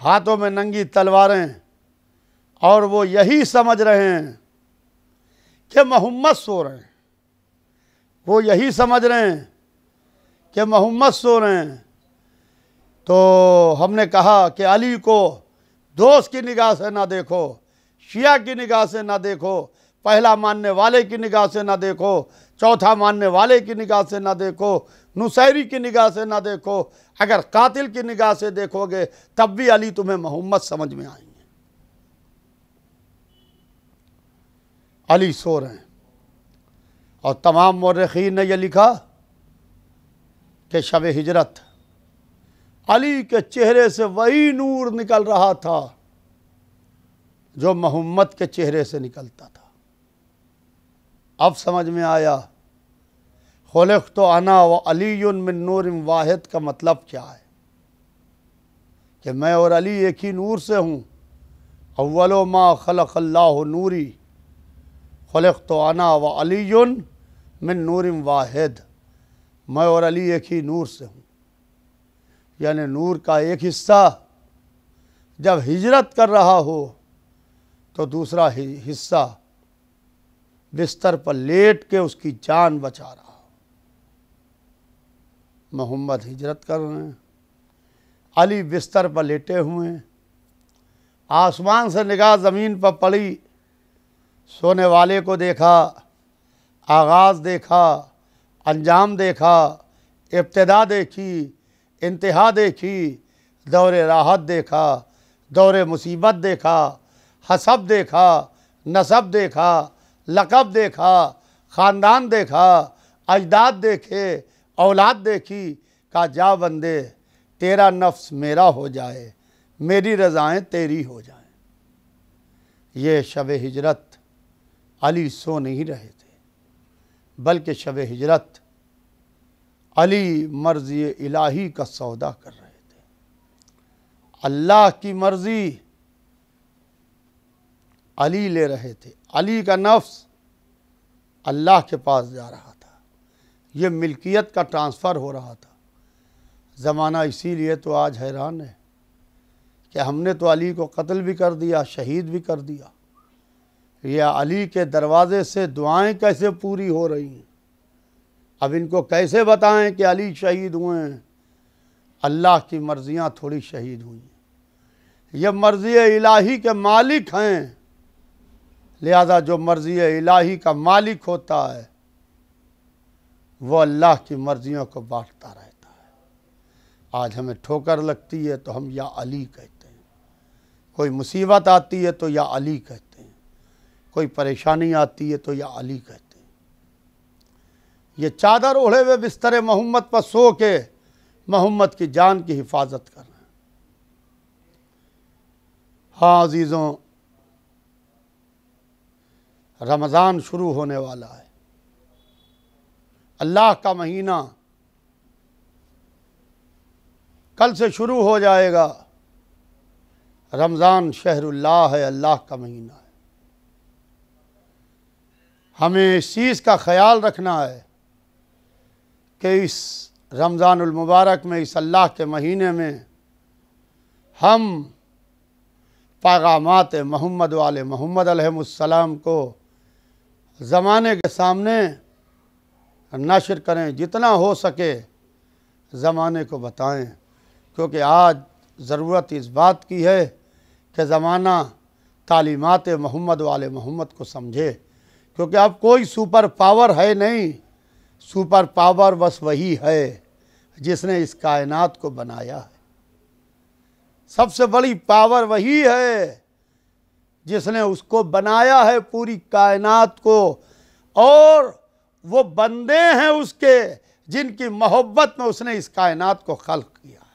हाथों में नंगी तलवारें, और वो यही समझ रहे हैं कि मोहम्मद सो रहे हैं। वो यही समझ रहे हैं कि मोहम्मद सो रहे हैं। तो हमने कहा कि अली को दोस्त की निगाह से ना देखो, शिया की निगाह से ना देखो, पहला मानने वाले की निगाह से ना देखो, चौथा मानने वाले की निगाह से ना देखो, नुसैरी की निगाह से ना देखो। अगर कातिल की निगाह से देखोगे तब भी अली तुम्हें मोहम्मद समझ में आएंगे। अली सो रहे हैं। और तमाम मुर्रिखीन ने यह लिखा कि शब हिजरत अली के चेहरे से वही नूर निकल रहा था जो मोहम्मद के चेहरे से निकलता था। अब समझ में आया खुलिक़्तु अना व अलीयुन मिन नूरिन वाहिद का मतलब क्या है, कि मैं और अली एक ही नूर से हूँ। अव्वलो मा खलक़ल्लाहु नूरी खुलिक़्तु अना व अलीयुन मिन नूरिन वाहिद। मैं और अली एक ही नूर से हूँ, यानी नूर का एक हिस्सा जब हिजरत कर रहा हो तो दूसरा हिस्सा बिस्तर पर लेट के उसकी जान बचा रहा हो। मोहम्मद हिजरत कर रहे हैं, अली बिस्तर पर लेटे हुए हैं, आसमान से निगाह ज़मीन पर पड़ी, सोने वाले को देखा, आगाज़ देखा, अंजाम देखा, इब्तिदा देखी, इंतहा देखी, दौरे राहत देखा, दौरे मुसीबत देखा, हसब देखा, नसब देखा, लक़ब देखा, ख़ानदान देखा, अजदाद देखे, औलाद देखी। का जा बंदे तेरा नफ्स मेरा हो जाए, मेरी रज़ाएँ तेरी हो जाएं। ये शब हिजरत अली सो नहीं रहे थे, बल्कि शब हिजरत अली मर्ज़ी इलाही का सौदा कर रहे थे। अल्लाह की मर्ज़ी अली ले रहे थे। अली का नफ्स अल्लाह के पास जा रहा था। ये मिल्कियत का ट्रांसफ़र हो रहा था। ज़माना इसीलिए तो आज हैरान है कि हमने तो अली को कत्ल भी कर दिया, शहीद भी कर दिया। या अली के दरवाज़े से दुआएं कैसे पूरी हो रही हैं। अब इनको कैसे बताएं कि अली शहीद हुए हैं। अल्लाह की मर्ज़ियाँ थोड़ी शहीद हुई हैं। ये मर्ज़ी इलाही के मालिक हैं, लिहाजा जो मर्ज़ी इलाही का मालिक होता है वो अल्लाह की मर्ज़ियों को बांटता रहता है। आज हमें ठोकर लगती है तो हम या अली कहते हैं, कोई मुसीबत आती है तो या अली कहते हैं, कोई परेशानी आती है तो या अली कहते हैं। ये चादर ओढ़े हुए बिस्तर मोहम्मद पर सो के मोहम्मद की जान की हिफाजत कर रहे हैं। हाँ अजीज़ों, रमज़ान शुरू होने वाला है। अल्लाह का महीना कल से शुरू हो जाएगा। रमज़ान शहरुल्लाह है, अल्लाह का महीना है। हमें इस चीज़ का ख्याल रखना है कि इस रमज़ानुल मुबारक में, इस अल्लाह के महीने में हम पैगामात मोहम्मद वाले मोहम्मद अलैहिस्सलाम को ज़माने के सामने नशर करें, जितना हो सके ज़माने को बताएं। क्योंकि आज ज़रूरत इस बात की है कि ज़माना तालीमात मोहम्मद वाले मोहम्मद को समझे। क्योंकि अब कोई सुपर पावर है नहीं, सुपर पावर बस वही है जिसने इस कायनात को बनाया है। सबसे बड़ी पावर वही है जिसने उसको बनाया है, पूरी कायनात को, और वो बंदे हैं उसके जिनकी मोहब्बत में उसने इस कायनात को खल्क किया है।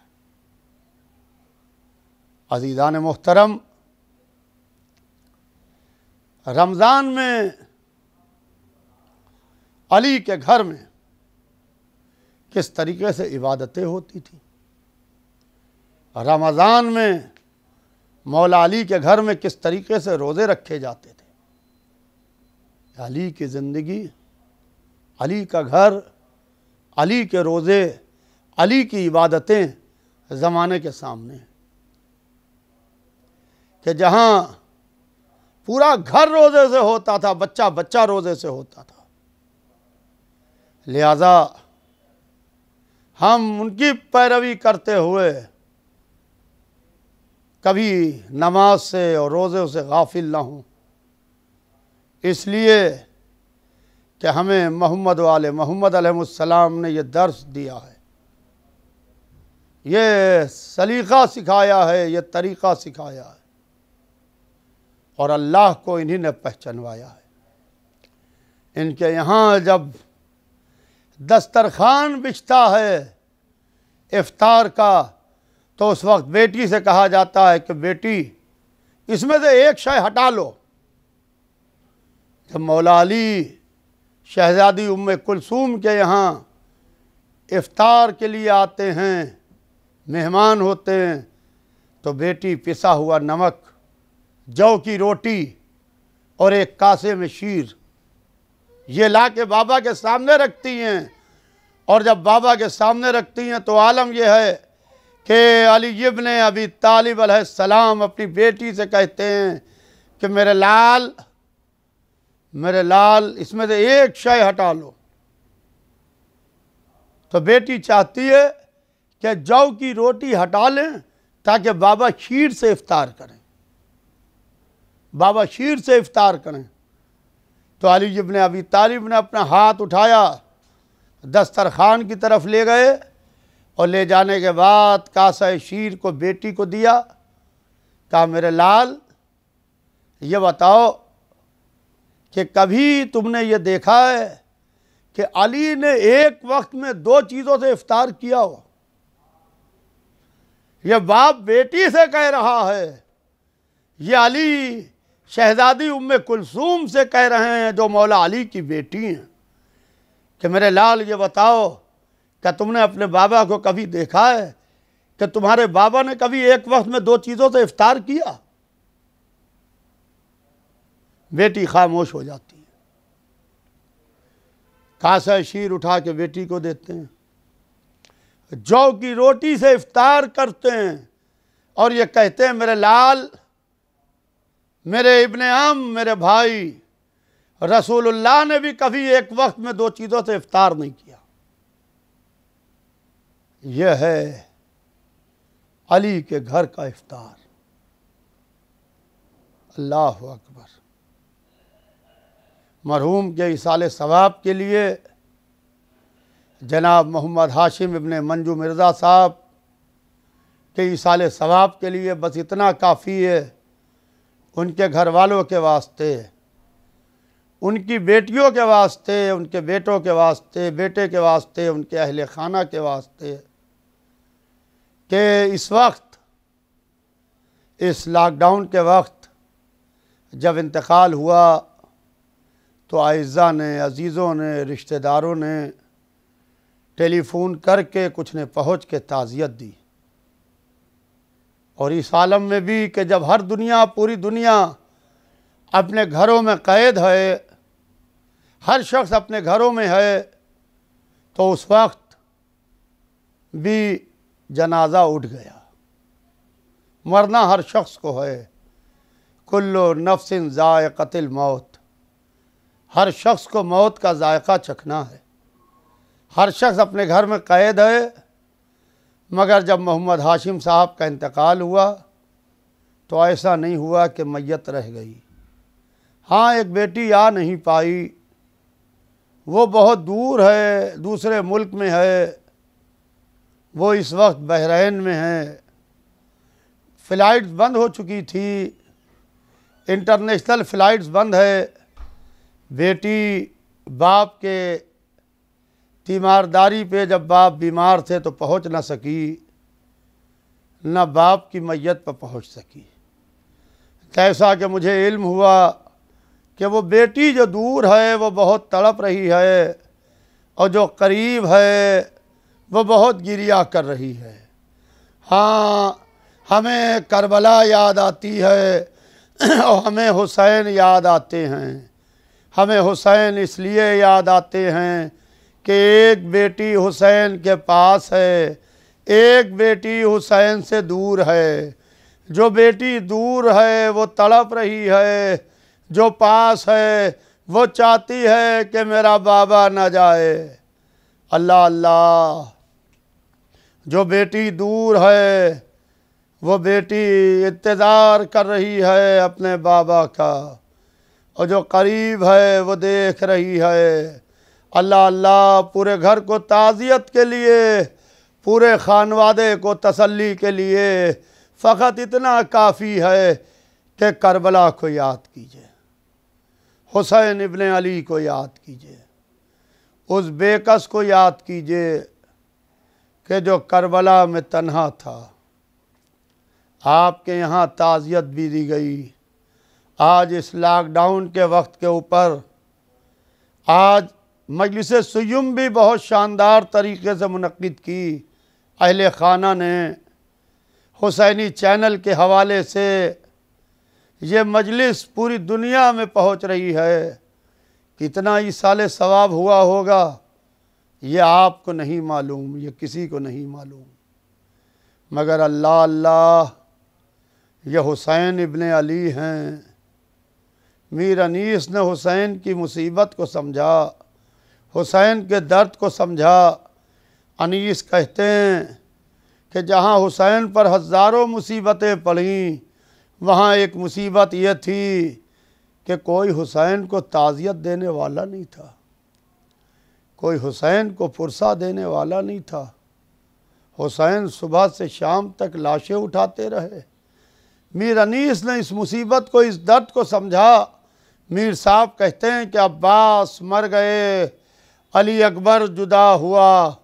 अज़ीज़ान मोहतरम, रमज़ान में अली के घर में किस तरीके से इबादतें होती थी। रमज़ान में मौला अली के घर में किस तरीके से रोज़े रखे जाते थे। अली की ज़िंदगी, अली का घर, अली के रोज़े, अली की इबादतें ज़माने के सामने कि जहाँ पूरा घर रोज़े से होता था, बच्चा बच्चा रोज़े से होता था। लिहाजा हम उनकी पैरवी करते हुए कभी नमाज से और रोज़े से गाफिल ना हों। इसलिए कि हमें मोहम्मद वाले मोहम्मद अलैहिस्सलाम ने यह दर्स दिया है, ये सलीक़ा सिखाया है, ये तरीक़ा सिखाया है, और अल्लाह को इन्हीं ने पहचानवाया है। इनके यहाँ जब दस्तरखान बिछता है इफ्तार का, तो उस वक्त बेटी से कहा जाता है कि बेटी इसमें से एक शय हटा लो। जब मौला अली शहज़ादी उम्मे कुलसूम के यहाँ इफ्तार के लिए आते हैं, मेहमान होते हैं, तो बेटी पिसा हुआ नमक, जौ की रोटी और एक कासे में शीर ये ला के बाबा के सामने रखती हैं। और जब बाबा के सामने रखती हैं तो आलम यह है कि अली इब्न अबी तालिब अलैहिस्सलाम अपनी बेटी से कहते हैं कि मेरे लाल इसमें से एक शय हटा लो। तो बेटी चाहती है कि जौ की रोटी हटा लें ताकि बाबा खीर से इफ्तार करें, बाबा खीर से इफ्तार करें। तो अली इब्न अबी तालिब ने अपना हाथ उठाया, दस्तरखान की तरफ ले गए और ले जाने के बाद कासा शीर को बेटी को दिया। कहा मेरे लाल ये बताओ कि कभी तुमने ये देखा है कि अली ने एक वक्त में 2 चीज़ों से इफ्तार किया हो? यह बाप बेटी से कह रहा है, ये अली शहजादी उम्मे कुलसूम से कह रहे हैं जो मौला अली की बेटी हैं कि मेरे लाल ये बताओ क्या तुमने अपने बाबा को कभी देखा है कि तुम्हारे बाबा ने कभी एक वक्त में 2 चीज़ों से इफ्तार किया? बेटी खामोश हो जाती है। कासा शीर उठा के बेटी को देते हैं, जौ की रोटी से इफ्तार करते हैं और ये कहते हैं मेरे लाल, मेरे इब्ने आम, मेरे भाई, रसूलुल्लाह ने भी कभी एक वक्त में 2 चीज़ों से इफ्तार नहीं किया। यह है अली के घर का इफ्तार। अल्लाह अकबर। मरहूम के इसाले सवाब के लिए जनाब मोहम्मद हाशिम इब्ने मंजू मिर्ज़ा साहब के इसाले सवाब के लिए बस इतना काफ़ी है। उनके घर वालों के वास्ते, उनकी बेटियों के वास्ते, उनके बेटों के वास्ते, बेटे के वास्ते, उनके अहले खाना के वास्ते कि इस वक्त, इस लॉकडाउन के वक्त जब इंतकाल हुआ तो आइज़ा ने, अजीज़ों ने, रिश्तेदारों ने टेलीफोन करके कुछ ने पहुँच के ताज़ियत दी। और इस आलम में भी कि जब हर दुनिया, पूरी दुनिया अपने घरों में कैद है, हर शख्स अपने घरों में है, तो उस वक्त भी जनाजा उठ गया। मरना हर शख्स को है। कुल्लु नफ्सिन ज़ाइक़तुल मौत, हर शख्स को मौत का जायका चखना है। हर शख्स अपने घर में कैद है। मगर जब मोहम्मद हाशिम साहब का इंतकाल हुआ तो ऐसा नहीं हुआ कि मैयत रह गई। हाँ, एक बेटी आ नहीं पाई, वो बहुत दूर है, दूसरे मुल्क में है, वो इस वक्त बहरैन में है। फ़्लाइट्स बंद हो चुकी थी, इंटरनेशनल फ़्लाइट्स बंद है। बेटी बाप के तीमारदारी पे, जब बाप बीमार थे तो पहुंच ना सकी, न बाप की मैयत पर पहुंच सकी। कैसा कि मुझे इल्म हुआ कि वो बेटी जो दूर है वो बहुत तड़प रही है और जो करीब है वो बहुत गिरिया कर रही है। हाँ, हमें करबला याद आती है और हमें हुसैन याद आते हैं। हमें हुसैन इसलिए याद आते हैं कि एक बेटी हुसैन के पास है, एक बेटी हुसैन से दूर है। जो बेटी दूर है वो तड़प रही है, जो पास है वो चाहती है कि मेरा बाबा ना जाए। अल्लाह अल्लाह। जो बेटी दूर है वो बेटी इंतज़ार कर रही है अपने बाबा का, और जो करीब है वो देख रही है। अल्लाह अल्लाह। पूरे घर को ताज़ियत के लिए, पूरे खानवादे को तसल्ली के लिए फ़कत इतना काफ़ी है कि करबला को याद कीजिए, हुसैन इब्ने अली को याद कीजिए, उस बेकस को याद कीजिए कि जो करबला में तन्हा था। आपके यहाँ ताज़ियत भी दी गई। आज इस लॉकडाउन के वक्त के ऊपर आज मजलिस सुयुम भी बहुत शानदार तरीके से मुनक्किद की। अहले खाना ने हुसैनी चैनल के हवाले से ये मजलिस पूरी दुनिया में पहुंच रही है। कितना ईसाले सवाब हुआ होगा ये आपको नहीं मालूम, ये किसी को नहीं मालूम। मगर अल्लाह अल्लाह, ये हुसैन इब्ने अली हैं। मीर अनीस ने हुसैन की मुसीबत को समझा, हुसैन के दर्द को समझा। अनीस कहते हैं कि जहाँ हुसैन पर हज़ारों मुसीबतें पड़ीं, वहाँ एक मुसीबत यह थी कि कोई हुसैन को ताज़ियत देने वाला नहीं था, कोई हुसैन को पुरसा देने वाला नहीं था। हुसैन सुबह से शाम तक लाशें उठाते रहे। मीर अनीस ने इस मुसीबत को, इस दर्द को समझा। मीर साहब कहते हैं कि अब्बास मर गए, अली अकबर जुदा हुआ,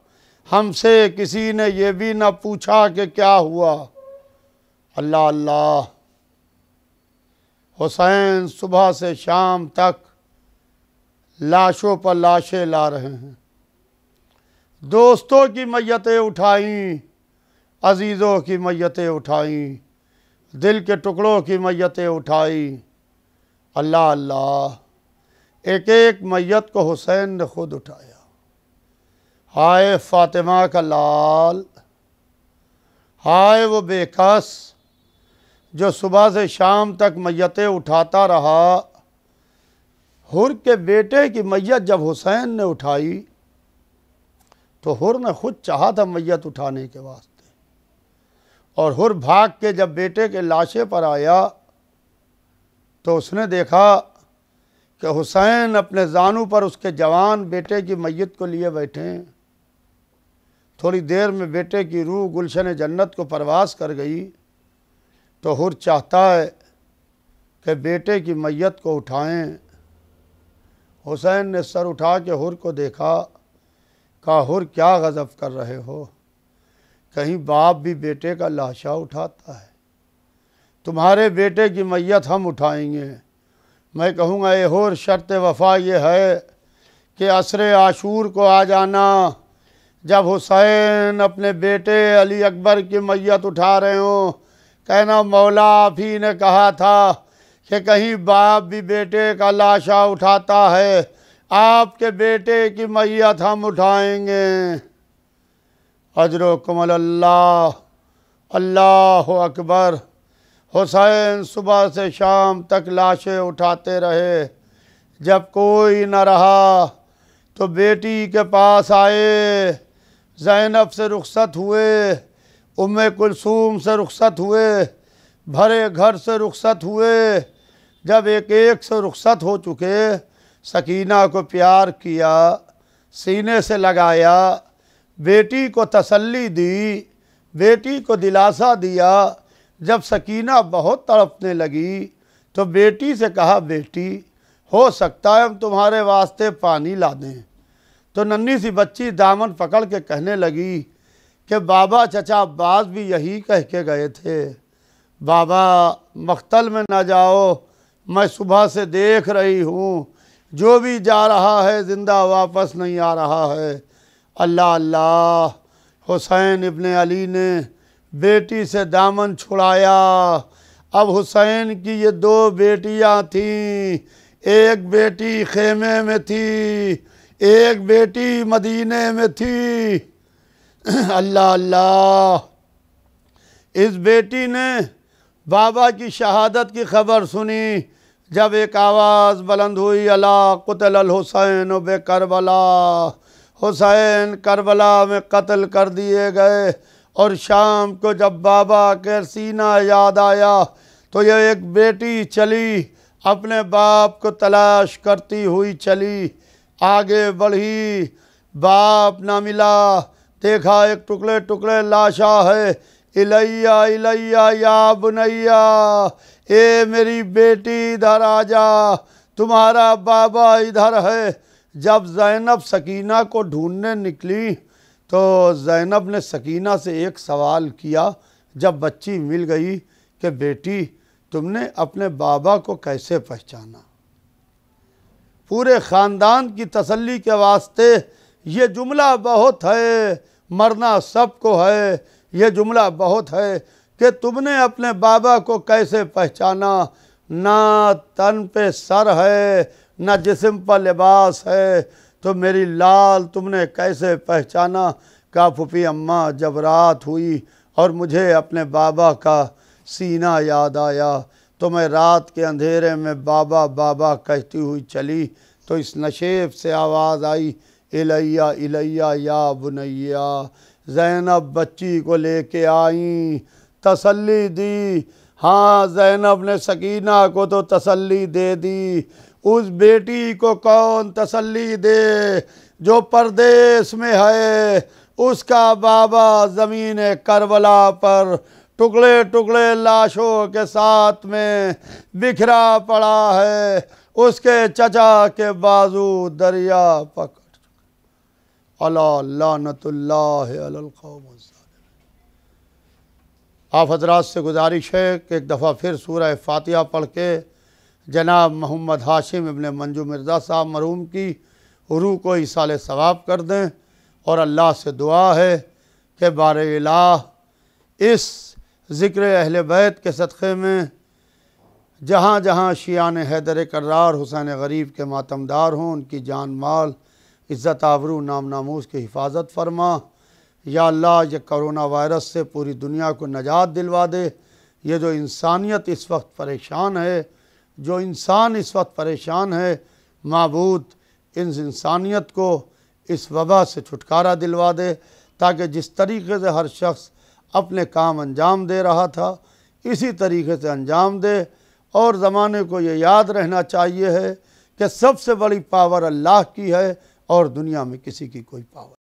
हमसे किसी ने ये भी ना पूछा कि क्या हुआ। अल्लाह अल्लाह, हुसैन सुबह से शाम तक लाशों पर लाशें ला रहे हैं। दोस्तों की मैयतें उठाईं, अजीज़ों की मैयतें उठाईं, दिल के टुकड़ों की मैयतें उठाई। अल्लाह अल्लाह, एक एक मैयत को हुसैन ने खुद उठाया। हाय फातिमा का लाल, हाय वो बेकस जो सुबह से शाम तक मैयतें उठाता रहा। हुर के बेटे की मैयत जब हुसैन ने उठाई तो हुर ने खुद चाहा था मैयत उठाने के वास्ते, और हुर भाग के जब बेटे के लाशे पर आया तो उसने देखा कि हुसैन अपने जानू पर उसके जवान बेटे की मैयत को लिए बैठे हैं। थोड़ी देर में बेटे की रूह गुलशन जन्नत को परवास कर गई। तो हुर चाहता है कि बेटे की मैयत को उठाएं। हुसैन ने सर उठा के हुर को देखा, कहा हुर क्या गज़ब कर रहे हो, कहीं बाप भी बेटे का लाशा उठाता है। तुम्हारे बेटे की मैयत हम उठाएंगे। मैं कहूँगा ए हुर, शर्त वफ़ा ये है कि असरे आशूर को आ जाना, जब हुसैन अपने बेटे अली अकबर की मैयत उठा रहे हो, कहना मौला आप ही ने कहा था कि कहीं बाप भी बेटे का लाशा उठाता है, आपके बेटे की मैयत हम उठाएंगे। अजरुकुम अल्लाह, अल्लाह अकबर। हुसैन सुबह से शाम तक लाशें उठाते रहे। जब कोई न रहा तो बेटी के पास आए, ज़ैनब से रुखसत हुए, उम्मे कुलसूम से रुखसत हुए, भरे घर से रुखसत हुए। जब एक एक से रुखसत हो चुके, सकीना को प्यार किया, सीने से लगाया, बेटी को तसल्ली दी, बेटी को दिलासा दिया। जब सकीना बहुत तड़पने लगी तो बेटी से कहा, बेटी हो सकता है हम तुम्हारे वास्ते पानी ला दें। तो नन्ही सी बच्ची दामन पकड़ के कहने लगी कि बाबा चचा अब्बास भी यही कह के गए थे, बाबा मख्तल में ना जाओ, मैं सुबह से देख रही हूँ जो भी जा रहा है ज़िंदा वापस नहीं आ रहा है। अल्लाह अल्लाह, हुसैन इब्ने अली ने बेटी से दामन छुड़ाया। अब हुसैन की ये दो बेटियां थीं, एक बेटी खेमे में थी, एक बेटी मदीने में थी। अल्लाह अल्लाह, इस बेटी ने बाबा की शहादत की खबर सुनी। जब एक आवाज़ बुलंद हुई, अला क़ुतिल अल हुसैन बे करबला, हुसैन करबला में कत्ल कर दिए गए। और शाम को जब बाबा के सीना याद आया तो यह एक बेटी चली, अपने बाप को तलाश करती हुई चली, आगे बढ़ी, बाप ना मिला, देखा एक टुकड़े टुकड़े लाशा है। इलैया इलैया या बुनैया, ए मेरी बेटी इधर आ जा, तुम्हारा बाबा इधर है। जब ज़ैनब सकीना को ढूंढने निकली तो ज़ैनब ने सकीना से एक सवाल किया जब बच्ची मिल गई कि बेटी तुमने अपने बाबा को कैसे पहचाना। पूरे ख़ानदान की तसल्ली के वास्ते ये जुमला बहुत है, मरना सबको है, ये जुमला बहुत है कि तुमने अपने बाबा को कैसे पहचाना। ना तन पे सर है, ना जिस्म पर लिबास है, तो मेरी लाल तुमने कैसे पहचाना। का फूफी अम्मा जब रात हुई और मुझे अपने बाबा का सीना याद आया, तो मैं रात के अंधेरे में बाबा बाबा कहती हुई चली, तो इस नशेब से आवाज़ आई, इलैया इलैया या बुनैया। ज़ैनब बच्ची को लेके आई, तसल्ली दी। हाँ, ज़ैनब ने सकीना को तो तसल्ली दे दी, उस बेटी को कौन तसल्ली दे जो परदेश में है। उसका बाबा ज़मीन करबला पर टुकड़े टुकड़े लाशों के साथ में बिखरा पड़ा है, उसके चचा के बाजू दरिया पकड़ चुके। अला लानतुल्लाह अलल कौम ज़ालिमीन। आप हजरात से गुजारिश है कि एक दफ़ा फिर सूरह फातिहा पढ़ के जनाब मोहम्मद हाशिम इब्न मंजू मिर्ज़ा साहब मरहूम की रूह को इसाले सवाब कर दें, और अल्लाह से दुआ है कि बारे इलाह इस ज़िक्र अहले बैत के सदक़े में जहाँ जहाँ शियान हैदर कर्रार हुसैन गरीब के मातमदार हों, उनकी जान माल इज़्ज़त आबरू नाम नामूस की हिफाजत फरमा। या अल्लाह, ये कोरोना वायरस से पूरी दुनिया को नजात दिलवा दे। ये जो इंसानियत इस वक्त परेशान है, जो इंसान इस वक्त परेशान है, माबूद इन इंसानियत को इस वबा से छुटकारा दिलवा दे, ताकि जिस तरीके से हर शख्स अपने काम अंजाम दे रहा था, इसी तरीके से अंजाम दे। और ज़माने को ये याद रहना चाहिए है कि सबसे बड़ी पावर अल्लाह की है और दुनिया में किसी की कोई पावर